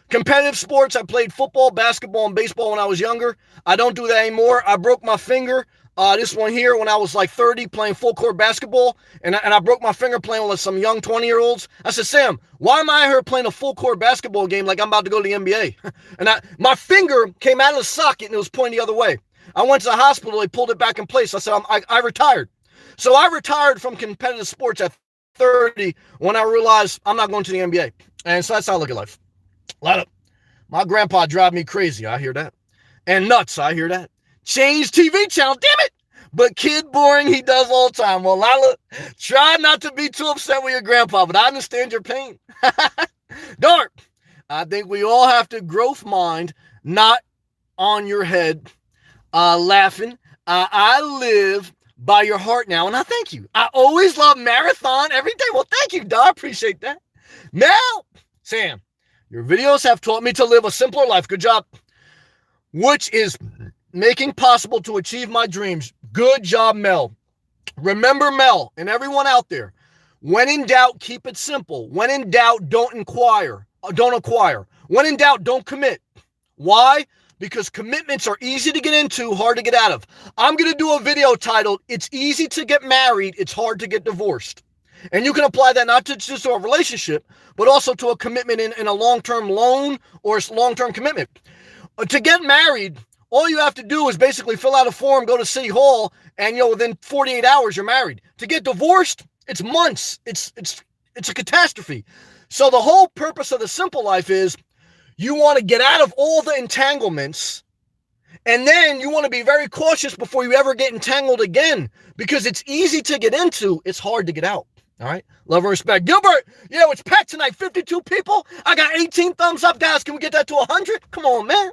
Competitive sports, I played football, basketball, and baseball when I was younger. I don't do that anymore. I broke my finger. This one here when I was like 30 playing full court basketball, and I broke my finger playing with some young 20-year-olds. I said, Sam, why am I here playing a full court basketball game like I'm about to go to the NBA? And my finger came out of the socket and it was pointing the other way. I went to the hospital, they pulled it back in place. I said, I retired. So I retired from competitive sports at 30 when I realized I'm not going to the NBA. And so that's how I look at life. My grandpa drive me crazy, I hear that. And nuts, I hear that. Change TV channel, damn it. But kid boring, he does all the time. Well, Lila, try not to be too upset with your grandpa, but I understand your pain. Dart, I think we all have to growth mind, not on your head, laughing. I live by your heart now, and I thank you. I always love marathon every day. Well, thank you, Dart. I appreciate that. Now, Sam, your videos have taught me to live a simpler life. Good job. Which is making possible to achieve my dreams. Good job, Mel. Remember, Mel, and everyone out there, when in doubt, keep it simple. When in doubt, don't acquire. When in doubt, don't commit. Why? Because commitments are easy to get into, hard to get out of. I'm going to do a video titled, It's Easy to Get Married, It's Hard to Get Divorced. And you can apply that not just to a relationship, but also to a commitment in a long-term loan or a long-term commitment. To get married, all you have to do is basically fill out a form, go to City Hall, and within 48 hours you're married. To get divorced, it's months. It's a catastrophe. So the whole purpose of the simple life is you want to get out of all the entanglements, and then you want to be very cautious before you ever get entangled again, because it's easy to get into, it's hard to get out. All right. Love and respect. Gilbert, it's packed tonight. 52 people. I got 18 thumbs up, guys. Can we get that to 100? Come on, man.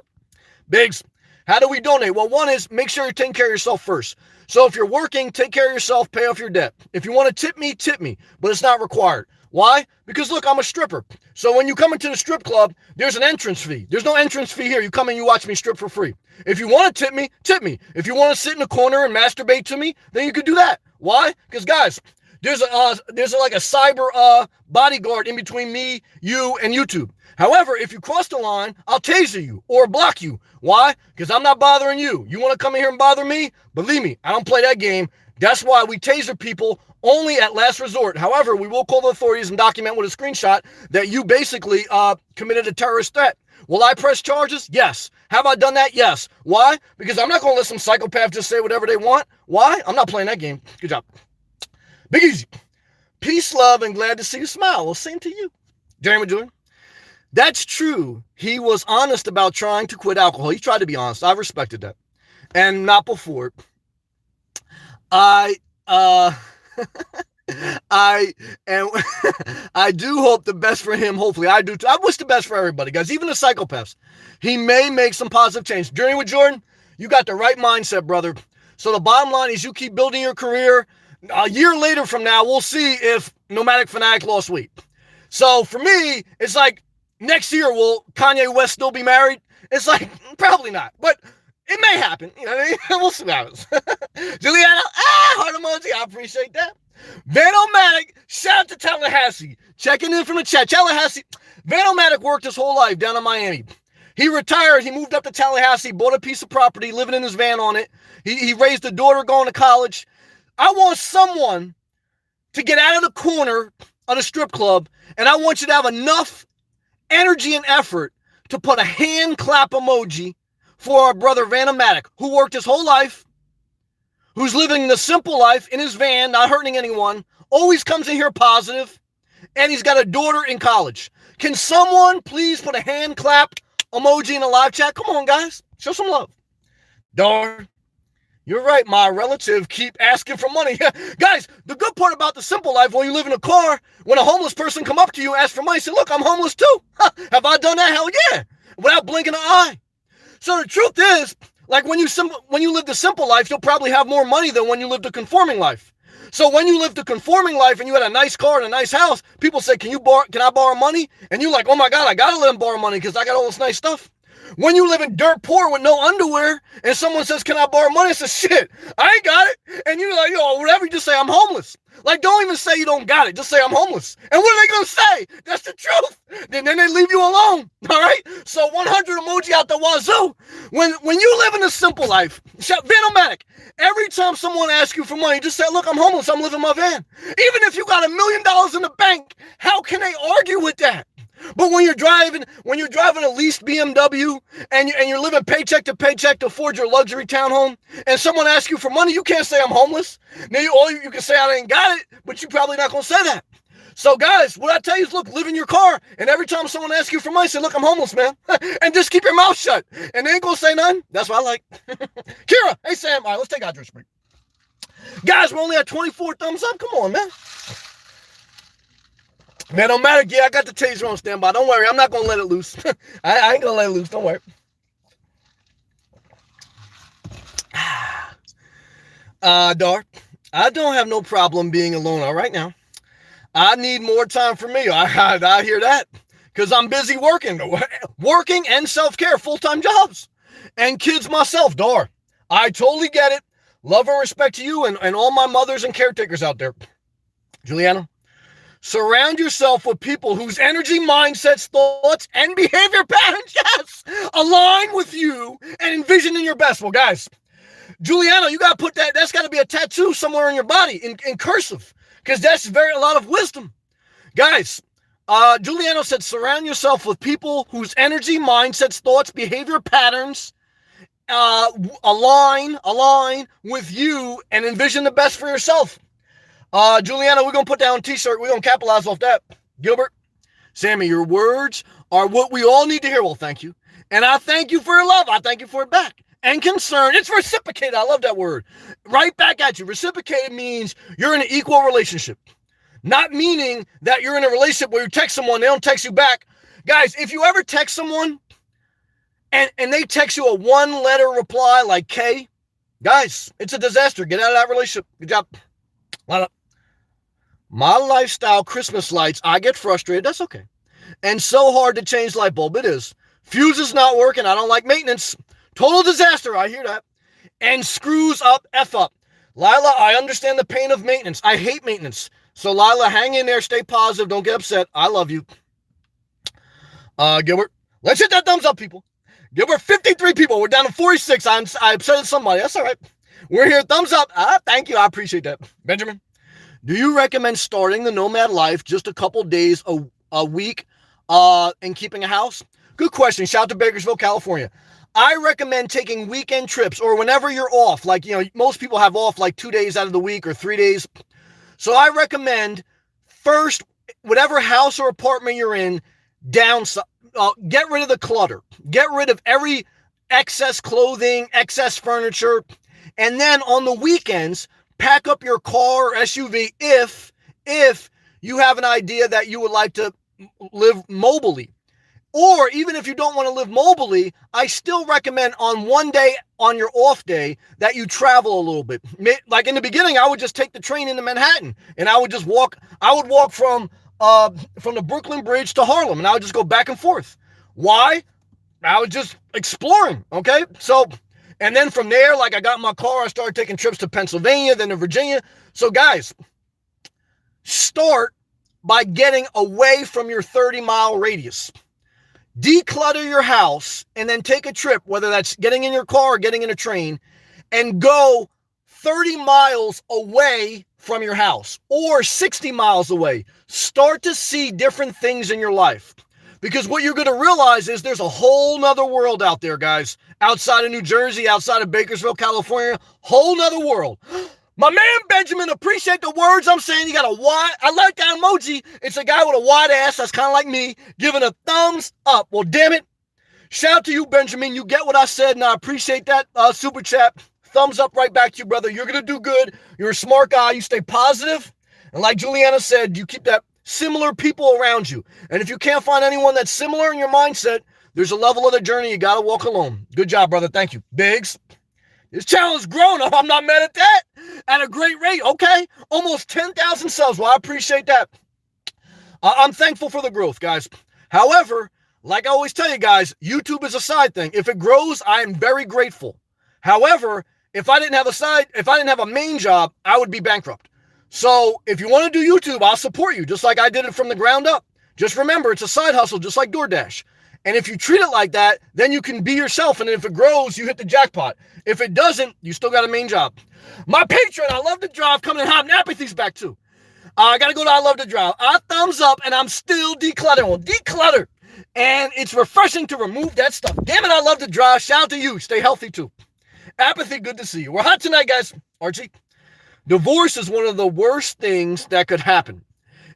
Biggs, how do we donate? Well, one is make sure you're taking care of yourself first. So if you're working, take care of yourself, pay off your debt. If you want to tip me, but it's not required. Why? Because look, I'm a stripper. So when you come into the strip club, there's an entrance fee. There's no entrance fee here. You come in, you watch me strip for free. If you want to tip me, tip me. If you want to sit in the corner and masturbate to me, then you could do that. Why? Because guys, There's like a cyber bodyguard in between me, you, and YouTube. However, if you cross the line, I'll taser you or block you. Why? Because I'm not bothering you. You want to come in here and bother me? Believe me, I don't play that game. That's why we taser people only at last resort. However, we will call the authorities and document with a screenshot that you basically committed a terrorist threat. Will I press charges? Yes. Have I done that? Yes. Why? Because I'm not going to let some psychopath just say whatever they want. Why? I'm not playing that game. Good job. Big Easy. Peace, love, and glad to see you smile. Well, same to you. Jeremy Jordan. That's true. He was honest about trying to quit alcohol. He tried to be honest. I respected that. And not before. I do hope the best for him. Hopefully, I do too. I wish the best for everybody, guys, even the psychopaths. He may make some positive change. Journey with Jordan, you got the right mindset, brother. So the bottom line is you keep building your career. A year later from now, we'll see if Nomadic Fanatic lost weight. So for me, it's like next year, will Kanye West still be married? It's like, probably not. But it may happen. You know what I mean? We'll see what happens. Juliana, heart emoji. I appreciate that. Vanomatic, shout out to Tallahassee. Checking in from the chat. Tallahassee. Vanomatic worked his whole life down in Miami. He retired. He moved up to Tallahassee, bought a piece of property, living in his van on it. He raised a daughter going to college. I want someone to get out of the corner of the strip club, and I want you to have enough energy and effort to put a hand clap emoji for our brother Vanomatic, who worked his whole life, who's living the simple life in his van, not hurting anyone, always comes in here positive, and he's got a daughter in college. Can someone please put a hand clap emoji in the live chat? Come on, guys. Show some love. Darn. You're right, my relative keep asking for money. Guys, the good part about the simple life, when you live in a car, when a homeless person come up to you and ask for money, say, look, I'm homeless too. Have I done that? Hell yeah. Without blinking an eye. So the truth is, like when you live the simple life, you'll probably have more money than when you live the conforming life. So when you live the conforming life and you had a nice car and a nice house, people say, can I borrow money? And you're like, oh my God, I gotta let them borrow money because I got all this nice stuff. When you live in dirt poor with no underwear and someone says, can I borrow money? I say, shit, I ain't got it. And you're like, yo, whatever, you just say, I'm homeless. Like, don't even say you don't got it. Just say, I'm homeless. And what are they going to say? That's the truth. Then they leave you alone. All right? So 100 emoji out the wazoo. When you live in a simple life, Vanomatic, every time someone asks you for money, just say, look, I'm homeless. I'm living in my van. Even if you got $1 million in the bank, how can they argue with that? But when you're driving a leased BMW and you're living paycheck to afford your luxury townhome, and someone asks you for money, you can't say I'm homeless. Now you can say I ain't got it, but you're probably not gonna say that. So guys, what I tell you is, look, live in your car, and every time someone asks you for money, say, look, I'm homeless, man, and just keep your mouth shut, and they ain't gonna say nothing. That's what I like. Kira, hey Sam, all right, let's take a hydration break. Guys, we're only at 24 thumbs up. Come on, man. Vanomatic, yeah, I got the taser on standby. Don't worry, I'm not going to let it loose. I ain't going to let it loose. Don't worry. Dark, I don't have no problem being alone all right now. I need more time for me. I hear that because I'm busy working and self-care, full-time jobs, and kids myself, Dar. I totally get it. Love and respect to you and all my mothers and caretakers out there. Juliana? Surround yourself with people whose energy, mindsets, thoughts, and behavior patterns, yes, align with you and envisioning your best. Well, guys, Juliano, you got to put that's got to be a tattoo somewhere on your body in cursive, because that's a lot of wisdom. Guys, Juliano said, surround yourself with people whose energy, mindsets, thoughts, behavior patterns align with you and envision the best for yourself. Juliana, we're going to put that on a t-shirt. We're going to capitalize off that. Gilbert, Sammy, your words are what we all need to hear. Well, thank you. And I thank you for your love. I thank you for it back. And concern. It's reciprocated. I love that word. Right back at you. Reciprocated means you're in an equal relationship. Not meaning that you're in a relationship where you text someone, they don't text you back. Guys, if you ever text someone and they text you a one-letter reply like K, guys, it's a disaster. Get out of that relationship. Good job. My lifestyle, Christmas lights, I get frustrated. That's okay. And so hard to change light bulb. It is. Fuse is not working. I don't like maintenance. Total disaster. I hear that. And screws up, F up. Lila, I understand the pain of maintenance. I hate maintenance. So, Lila, hang in there. Stay positive. Don't get upset. I love you. Gilbert, let's hit that thumbs up, people. Gilbert, 53 people. We're down to 46. I upset somebody. That's all right. We're here. Thumbs up. Thank you. I appreciate that. Benjamin, do you recommend starting the nomad life just a couple days a week and keeping a house? Good question. Shout out to Bakersville, California. I recommend taking weekend trips or whenever you're off. Like, most people have off like 2 days out of the week or 3 days. So I recommend first, whatever house or apartment you're in, get rid of the clutter. Get rid of every excess clothing, excess furniture. And then on the weekends, pack up your car or SUV if you have an idea that you would like to live mobily. Or even if you don't want to live mobily, I still recommend on one day, on your off day, that you travel a little bit. Like in the beginning, I would just take the train into Manhattan and I would just walk. I would walk from the Brooklyn Bridge to Harlem and I would just go back and forth. Why? I was just exploring, okay? So, and then from there, like I got in my car, I started taking trips to Pennsylvania, then to Virginia. So guys, start by getting away from your 30-mile radius. Declutter your house and then take a trip, whether that's getting in your car or getting in a train, and go 30 miles away from your house or 60 miles away. Start to see different things in your life. Because what you're going to realize is there's a whole nother world out there, guys. Outside of New Jersey, outside of Bakersville, California, whole nother world. My man Benjamin, appreciate the words I'm saying. You got a wide, I like that emoji. It's a guy with a wide ass that's kind of like me, giving a thumbs up. Well, damn it. Shout out to you, Benjamin. You get what I said, and I appreciate that super chat. Thumbs up right back to you, brother. You're going to do good. You're a smart guy. You stay positive. And like Juliana said, you keep that similar people around you. And if you can't find anyone that's similar in your mindset, there's a level of the journey you got to walk alone. Good job, brother. Thank you. Biggs. This channel has grown. I'm not mad at that. At a great rate. Okay. Almost 10,000 subs. Well, I appreciate that. I'm thankful for the growth, guys. However, like I always tell you guys, YouTube is a side thing. If it grows, I am very grateful. However, if I didn't have a main job, I would be bankrupt. So if you want to do YouTube, I'll support you just like I did it from the ground up. Just remember, it's a side hustle, just like DoorDash. And if you treat it like that, then you can be yourself. And if it grows, you hit the jackpot. If it doesn't, you still got a main job. My patron, I love to drive, coming in hot, and Apathy's back too. I got to go to I love to drive. I thumbs up, and I'm still decluttering. Declutter. And it's refreshing to remove that stuff. Damn it, I love to drive. Shout out to you. Stay healthy too. Apathy, good to see you. We're hot tonight, guys. Archie. Divorce is one of the worst things that could happen.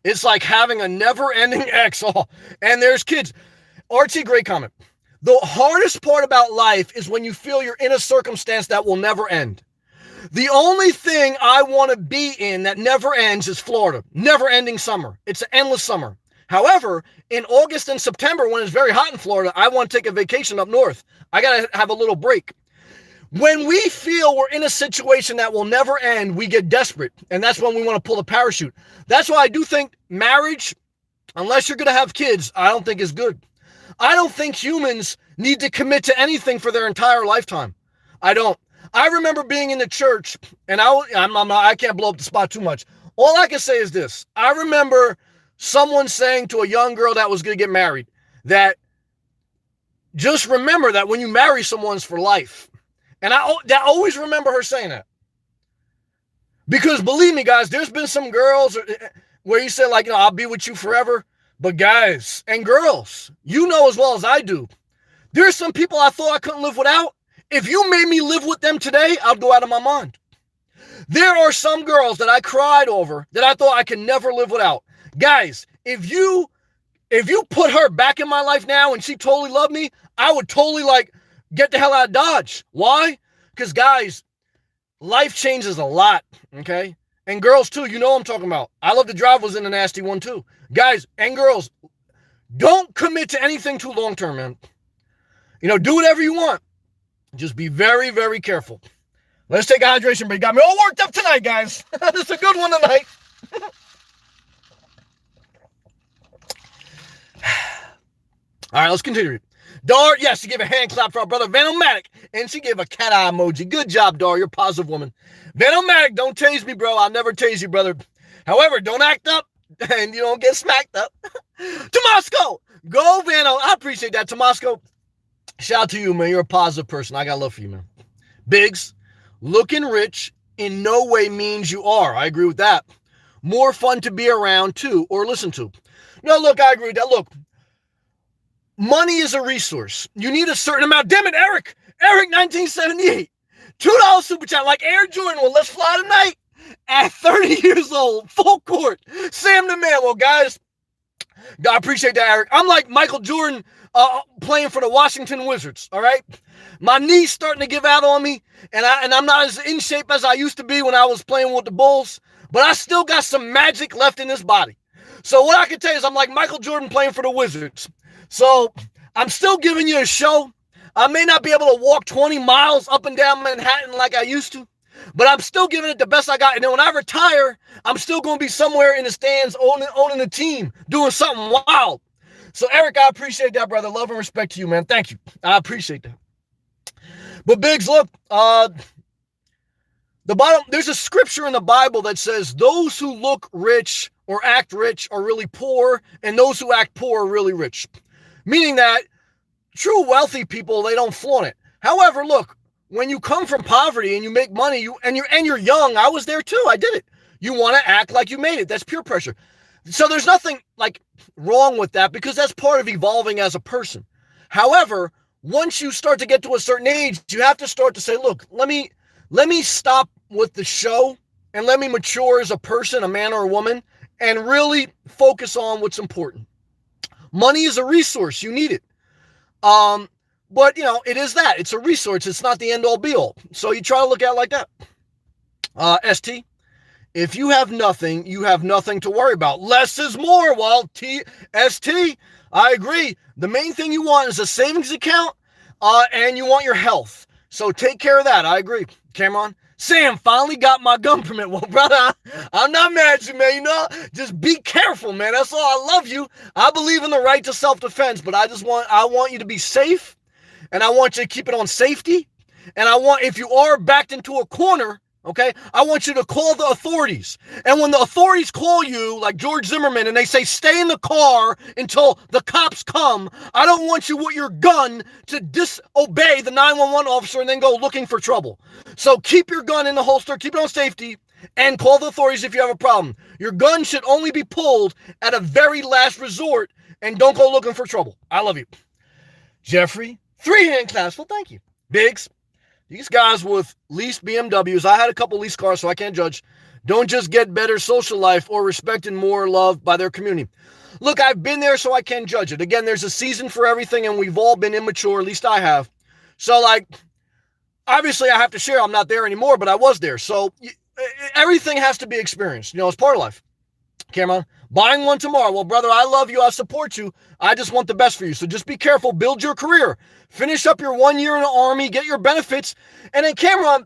It's like having a never-ending ex. Oh, and there's kids. Archie, great comment. The hardest part about life is when you feel you're in a circumstance that will never end. The only thing I want to be in that never ends is Florida. Never-ending summer. It's an endless summer. However, in August and September, when it's very hot in Florida, I want to take a vacation up north. I got to have a little break. When we feel we're in a situation that will never end, we get desperate. And that's when we want to pull the parachute. That's why I do think marriage, unless you're going to have kids, I don't think is good. I don't think humans need to commit to anything for their entire lifetime. I don't. I remember being in the church, and I can't blow up the spot too much. All I can say is this. I remember someone saying to a young girl that was going to get married that just remember that when you marry someone, it's for life. And I always remember her saying that. Because believe me, guys, there's been some girls where you say, like, I'll be with you forever. But guys and girls, you know as well as I do, there's some people I thought I couldn't live without. If you made me live with them today, I'd go out of my mind. There are some girls that I cried over that I thought I could never live without. Guys, if you put her back in my life now and she totally loved me, I would totally get the hell out of Dodge. Why? Because guys, life changes a lot, okay? And girls too, you know what I'm talking about. I Love to Drive was in a nasty one too. Guys and girls, don't commit to anything too long term, man. Do whatever you want. Just be very, very careful. Let's take a hydration break. Got me all worked up tonight, guys. This is a good one tonight. All right, let's continue. Dar, yes, she gave a hand clap for our brother Vanomatic, and she gave a cat eye emoji. Good job, Dar. You're a positive woman. Vanomatic, don't tase me, bro. I'll never tase you, brother. However, don't act up and you don't get smacked up. Tomasco, go, Vano. I appreciate that, Tomasco. Shout out to you, man. You're a positive person. I got love for you, man. Biggs, looking rich in no way means you are. I agree with that. More fun to be around, too, or listen to. No, look, I agree with that. Look, money is a resource. You need a certain amount. Damn it, Eric. Eric, 1978. $2 super chat like Air Jordan. Well, let's fly tonight at 30 years old. Full court. Sam the man. Well, guys, I appreciate that, Eric. I'm like Michael Jordan playing for the Washington Wizards, all right? My knee's starting to give out on me, and I'm not as in shape as I used to be when I was playing with the Bulls, but I still got some magic left in this body. So what I can tell you is I'm like Michael Jordan playing for the Wizards. So I'm still giving you a show. I may not be able to walk 20 miles up and down Manhattan like I used to, but I'm still giving it the best I got. And then when I retire, I'm still going to be somewhere in the stands owning a team, doing something wild. So, Eric, I appreciate that, brother. Love and respect to you, man. Thank you. I appreciate that. But, Biggs, look, there's a scripture in the Bible that says those who look rich or act rich are really poor, and those who act poor are really rich. Meaning that true wealthy people, they don't flaunt it. However, look, when you come from poverty and you make money, you're young, I was there too. I did it. You want to act like you made it. That's peer pressure. So there's nothing like wrong with that because that's part of evolving as a person. However, once you start to get to a certain age, you have to start to say, look, let me stop with the show and let me mature as a person, a man or a woman, and really focus on what's important. Money is a resource. You need it. But, it is that. It's a resource. It's not the end-all, be-all. So you try to look at it like that. ST, if you have nothing, you have nothing to worry about. Less is more. Well, ST, I agree. The main thing you want is a savings account, and you want your health. So take care of that. I agree. Cameron, Sam, finally got my gun permit. Well, brother, I'm not mad at you, man. Just be careful, man. That's all. I love you. I believe in the right to self-defense, but I want you to be safe, and I want you to keep it on safety. And if you are backed into a corner, okay, I want you to call the authorities. And when the authorities call you, like George Zimmerman, and they say, stay in the car until the cops come, I don't want you with your gun to disobey the 911 officer and then go looking for trouble. So keep your gun in the holster, keep it on safety, and call the authorities if you have a problem. Your gun should only be pulled at a very last resort, and don't go looking for trouble. I love you. Jeffrey, 3-hand claps. Well, thank you. Biggs. These guys with leased BMWs, I had a couple leased cars, so I can't judge, don't just get better social life or respect and more love by their community. Look, I've been there, so I can't judge it. Again, there's a season for everything, and we've all been immature, at least I have. So, obviously I have to share. I'm not there anymore, but I was there. So everything has to be experienced. It's part of life. Cameron, buying one tomorrow. Well, brother, I love you. I support you. I just want the best for you. So just be careful. Build your career. Finish up your 1 year in the Army. Get your benefits. And then, Cameron,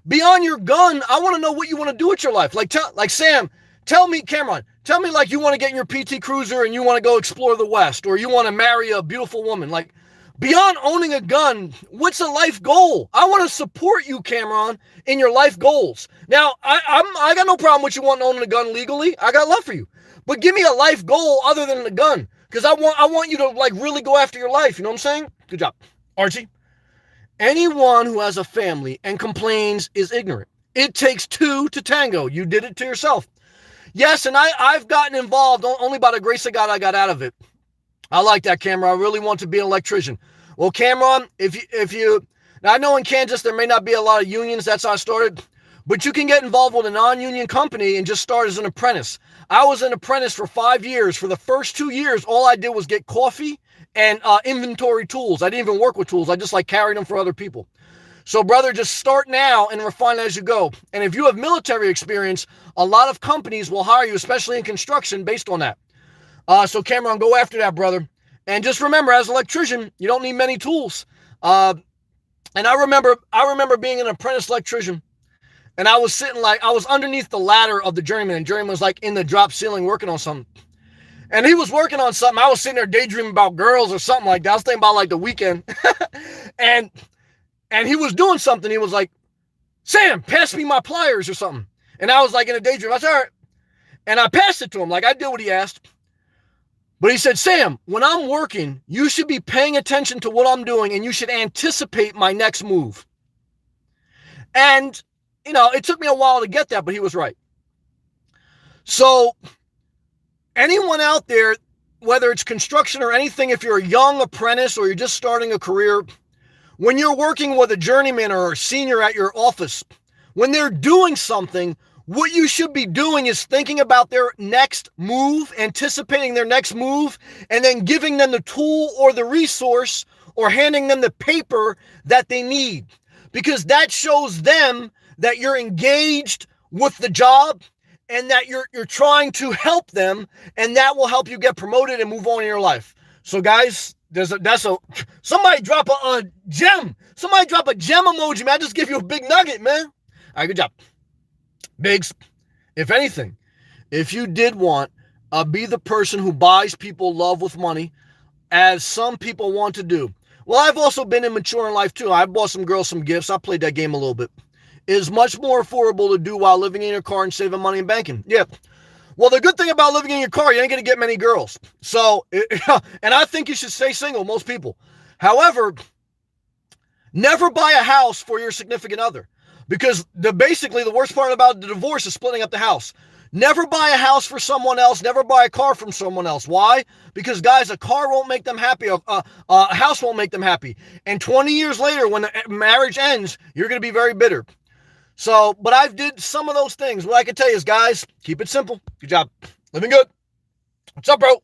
beyond your gun, I want to know what you want to do with your life. Like Sam, tell me, Cameron, like you want to get in your PT Cruiser and you want to go explore the West, or you want to marry a beautiful woman. Like, beyond owning a gun, what's a life goal? I want to support you, Cameron, in your life goals. Now, I got no problem with you wanting to own a gun legally. I got love for you. But give me a life goal other than the gun, because I want you to really go after your life. You know what I'm saying? Good job. Archie, anyone who has a family and complains is ignorant. It takes two to tango. You did it to yourself. Yes, and I've gotten involved only by the grace of God. I got out of it. I like that, Cameron. I really want to be an electrician. Well, Cameron, if you now I know in Kansas there may not be a lot of unions. That's how I started. But you can get involved with a non-union company and just start as an apprentice. I was an apprentice for 5 years. For the first 2 years, all I did was get coffee and inventory tools. I didn't even work with tools. I just carried them for other people. So, brother, just start now and refine as you go. And if you have military experience, a lot of companies will hire you, especially in construction, based on that. So, Cameron, go after that, brother. And just remember, as an electrician, you don't need many tools. And I remember being an apprentice electrician. And I was sitting I was underneath the ladder of the journeyman, and journeyman was in the drop ceiling working on something. And he was working on something. I was sitting there daydreaming about girls or something like that. I was thinking about like the weekend. and he was doing something. He was like, Sam, pass me my pliers or something. And I was like in a daydream. I said, all right. And I passed it to him. Like I did what he asked. But he said, Sam, when I'm working, you should be paying attention to what I'm doing and you should anticipate my next move. And, you know, it took me a while to get that, but he was right. So anyone out there, whether it's construction or anything, if you're a young apprentice or you're just starting a career, when you're working with a journeyman or a senior at your office, when they're doing something, what you should be doing is thinking about their next move, anticipating their next move, and then giving them the tool or the resource or handing them the paper that they need. Because that shows them that you're engaged with the job and that you're trying to help them, and that will help you get promoted and move on in your life. So guys, somebody drop a gem. Somebody drop a gem emoji, man. I just give you a big nugget, man. All right, good job. Biggs, if anything, if you did want, be the person who buys people love with money, as some people want to do. Well, I've also been immature in life too. I bought some girls some gifts. I played that game a little bit. It is much more affordable to do while living in your car and saving money in banking. Yeah. Well, the good thing about living in your car, you ain't going to get many girls. So, and I think you should stay single, most people. However, never buy a house for your significant other. Because basically the worst part about the divorce is splitting up the house. Never buy a house for someone else. Never buy a car from someone else. Why? Because, guys, a car won't make them happy. A house won't make them happy. And 20 years later, when the marriage ends, you're going to be very bitter. So, but I did some of those things. What I can tell you is, guys, keep it simple. Good job. Living good. What's up, bro?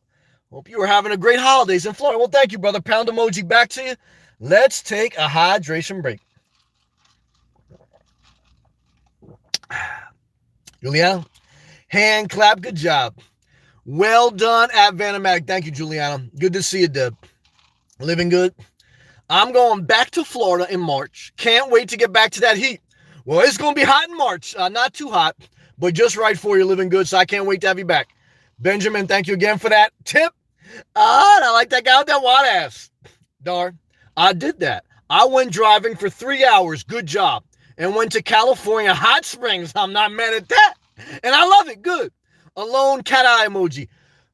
Hope you were having a great holidays in Florida. Well, thank you, brother. Pound emoji back to you. Let's take a hydration break. Juliana, hand clap, good job. Well done at Vanamatic. Thank you, Juliana. Good to see you, Deb. Living good. I'm going back to Florida in March. Can't wait to get back to that heat. Well, it's going to be hot in March. Not too hot, but just right for you, living good, so I can't wait to have you back. Benjamin, thank you again for that tip. I like that guy with that wide ass. Darn, I did that. I went driving for 3 hours. Good job. And went to California hot springs. I'm not mad at that. And I love it. Good. Alone cat eye emoji.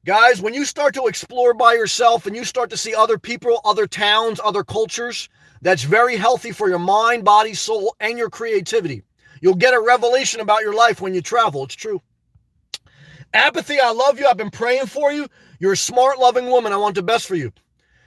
Guys, when you start to explore by yourself and you start to see other people, other towns, other cultures, that's very healthy for your mind, body, soul, and your creativity. You'll get a revelation about your life when you travel. It's true. Apathy, I love you. I've been praying for you. You're a smart, loving woman. I want the best for you.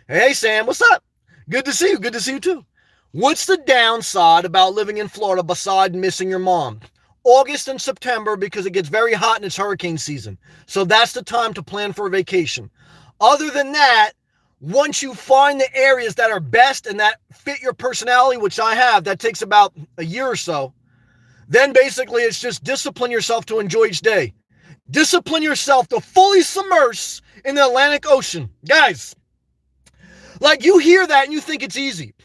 Hey, Sam, what's up? Good to see you. Good to see you, too. What's the downside about living in Florida besides missing your mom? August and September, because it gets very hot and it's hurricane season. So that's the time to plan for a vacation. Other than that, once you find the areas that are best and that fit your personality, which I have, that takes about a year or so, then basically it's just discipline yourself to enjoy each day. Discipline yourself to fully submerge in the Atlantic Ocean. Guys, like you hear that and you think it's easy.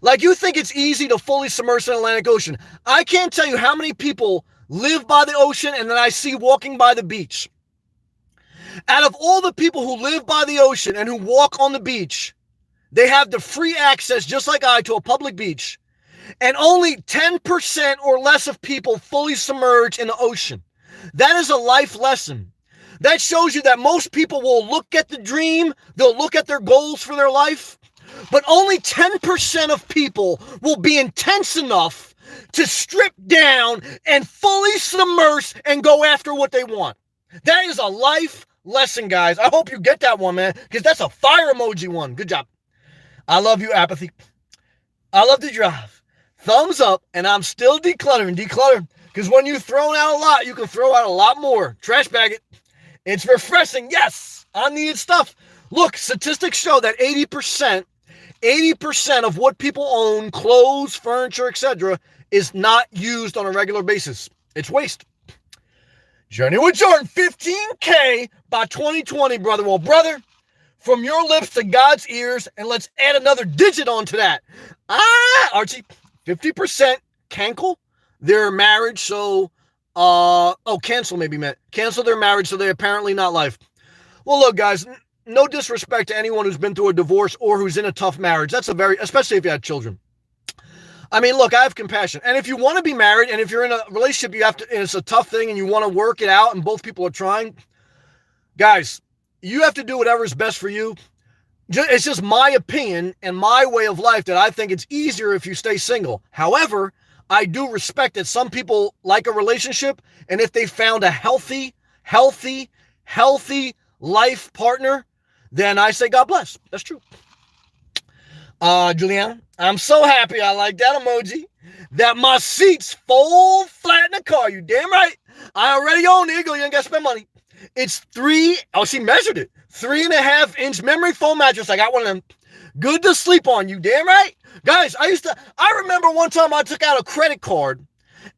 Like you think it's easy to fully submerge in the Atlantic Ocean. I can't tell you how many people live by the ocean and then I see walking by the beach. Out of all the people who live by the ocean and who walk on the beach, they have the free access, just like I, to a public beach. And only 10% or less of people fully submerge in the ocean. That is a life lesson. That shows you that most people will look at the dream, they'll look at their goals for their life, but only 10% of people will be intense enough to strip down and fully submerge and go after what they want. That is a life lesson, guys. I hope you get that one, man, because that's a fire emoji one. Good job. I love you, Apathy. I love to drive. Thumbs up, and I'm still decluttering, because when you've thrown out a lot, you can throw out a lot more. Trash bag it. It's refreshing. Yes, unneeded stuff. Look, statistics show that 80% of what people own, clothes, furniture, etc., is not used on a regular basis. It's waste. Journey with Jordan, 15K by 2020, brother. Well, brother, from your lips to God's ears, and let's add another digit onto that. Archie, 50% cancel their marriage, so, cancel maybe meant. Cancel their marriage, so they're apparently not live. Well, look, guys, no disrespect to anyone who's been through a divorce or who's in a tough marriage. That's especially if you had children. I mean, look, I have compassion. And if you want to be married and if you're in a relationship, and it's a tough thing and you want to work it out and both people are trying, guys, you have to do whatever is best for you. It's just my opinion and my way of life that I think it's easier if you stay single. However, I do respect that some people like a relationship, and if they found a healthy life partner, then I say God bless. That's true. Juliana, I'm so happy. I like that emoji. That my seats fold flat in the car. You damn right. I already own it. You ain't got to spend money. It's she measured it. 3.5-inch memory foam mattress. I got one of them. Good to sleep on. You damn right. Guys, I remember one time I took out a credit card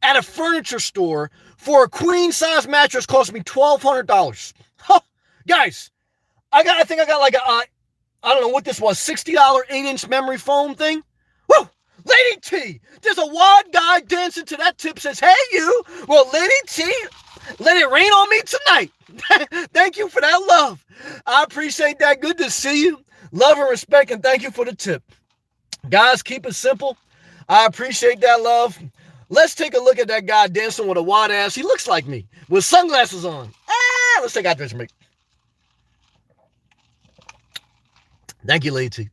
at a furniture store for a queen size mattress, cost me $1,200. Huh. Guys, I think I got like I don't know what this was, $60 8-inch memory foam thing. Woo! Lady T, there's a wide guy dancing to that tip says, hey you. Well, Lady T, let it rain on me tonight. Thank you for that love. I appreciate that. Good to see you. Love and respect, and thank you for the tip. Guys, keep it simple. I appreciate that love. Let's take a look at that guy dancing with a wide ass. He looks like me with sunglasses on. Let's take out this break. Thank you, Lady T.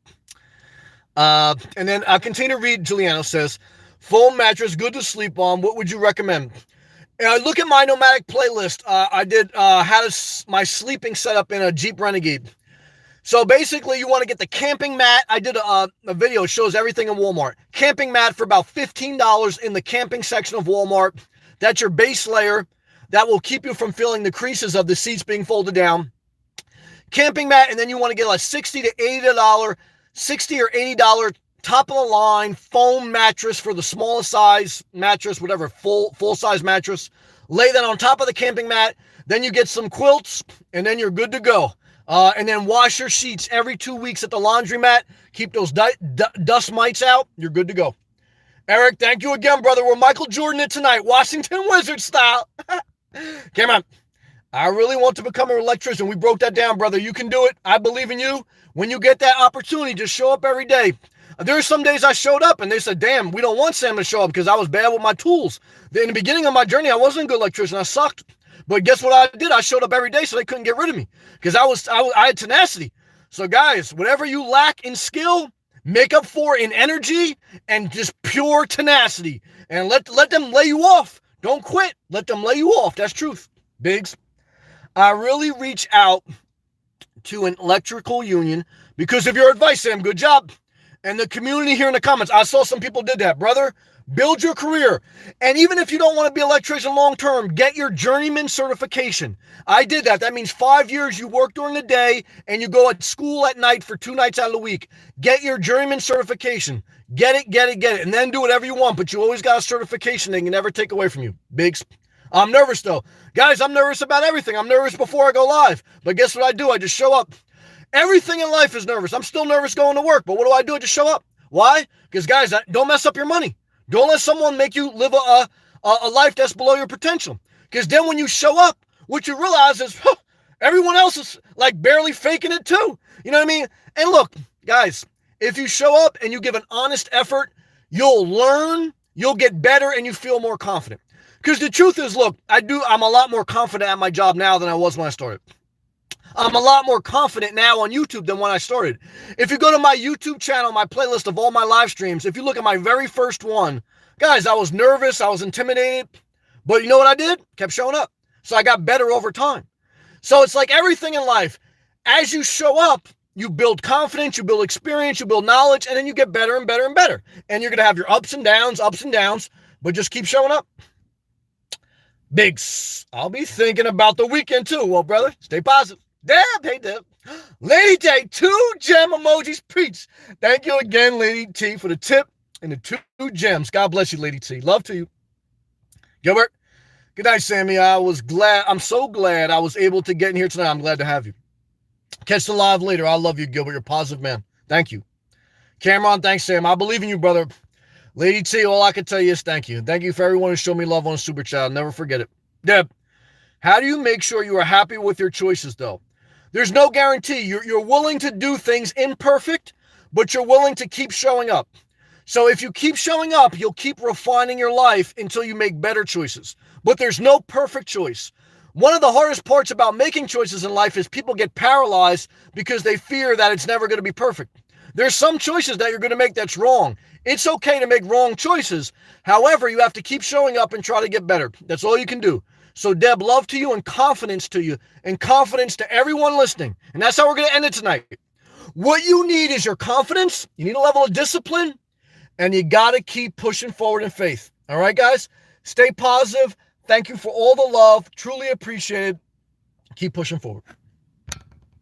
And then I continue to read. Giuliano says, foam mattress, good to sleep on. What would you recommend? Look at my nomadic playlist. I did my sleeping setup in a Jeep Renegade. So basically, you want to get the camping mat. I did a video. It shows everything in Walmart. Camping mat for about $15 in the camping section of Walmart. That's your base layer. That will keep you from feeling the creases of the seats being folded down. Camping mat, and then you want to get like $60 or $80 top of the line foam mattress for the smallest size mattress, whatever, full size mattress. Lay that on top of the camping mat. Then you get some quilts, and then you're good to go. And then wash your sheets every 2 weeks at the laundromat. Keep those dust mites out. You're good to go. Eric, thank you again, brother. We're Michael Jordan it tonight, Washington Wizards style. Cameron, I really want to become an electrician. We broke that down, brother. You can do it. I believe in you. When you get that opportunity, just show up every day. There are some days I showed up and they said, damn, we don't want Sam to show up because I was bad with my tools. In the beginning of my journey, I wasn't a good electrician. I sucked. But guess what I did? I showed up every day so they couldn't get rid of me because I had tenacity. So guys, whatever you lack in skill, make up for in energy and just pure tenacity. And let them lay you off. Don't quit. Let them lay you off. That's truth. Biggs. I really reach out to an electrical union because of your advice, Sam. Good job. And the community here in the comments, I saw some people did that. Brother, build your career. And even if you don't want to be an electrician long term, get your journeyman certification. I did that. That means 5 years you work during the day and you go at school at night for 2 nights out of the week. Get your journeyman certification. Get it. And then do whatever you want. But you always got a certification they can never take away from you. Biggs. I'm nervous though. Guys, I'm nervous about everything. I'm nervous before I go live. But guess what I do? I just show up. Everything in life is nervous. I'm still nervous going to work. But what do? I just show up. Why? Because guys, don't mess up your money. Don't let someone make you live a life that's below your potential. Because then when you show up, what you realize is everyone else is like barely faking it too. You know what I mean? And look, guys, if you show up and you give an honest effort, you'll learn, you'll get better, and you feel more confident. Because the truth is, look, I'm a lot more confident at my job now than I was when I started. I'm a lot more confident now on YouTube than when I started. If you go to my YouTube channel, my playlist of all my live streams, if you look at my very first one, guys, I was nervous, I was intimidated, but you know what I did? Kept showing up. So I got better over time. So it's like everything in life. As you show up, you build confidence, you build experience, you build knowledge, and then you get better and better and better. And you're going to have your ups and downs, but just keep showing up. Biggs, I'll be thinking about the weekend too. Well, brother, stay positive. Deb, hey Deb. Lady J, 2 gem emojis, preach. Thank you again, Lady T, for the tip and the 2 gems. God bless you, Lady T. Love to you. Gilbert, good night, Sammy. I'm so glad I was able to get in here tonight. I'm glad to have you. Catch the live later. I love you, Gilbert. You're a positive man. Thank you. Cameron, thanks, Sam. I believe in you, brother. Lady T, all I can tell you is thank you. Thank you for everyone who showed me love on Super Chat. I'll never forget it. Deb, how do you make sure you are happy with your choices, though? There's no guarantee. You're willing to do things imperfect, but you're willing to keep showing up. So if you keep showing up, you'll keep refining your life until you make better choices. But there's no perfect choice. One of the hardest parts about making choices in life is people get paralyzed because they fear that it's never going to be perfect. There's some choices that you're going to make that's wrong. It's okay to make wrong choices. However, you have to keep showing up and try to get better. That's all you can do. So Deb, love to you and confidence to you and confidence to everyone listening. And that's how we're going to end it tonight. What you need is your confidence. You need a level of discipline. And you got to keep pushing forward in faith. All right, guys? Stay positive. Thank you for all the love. Truly appreciated. Keep pushing forward.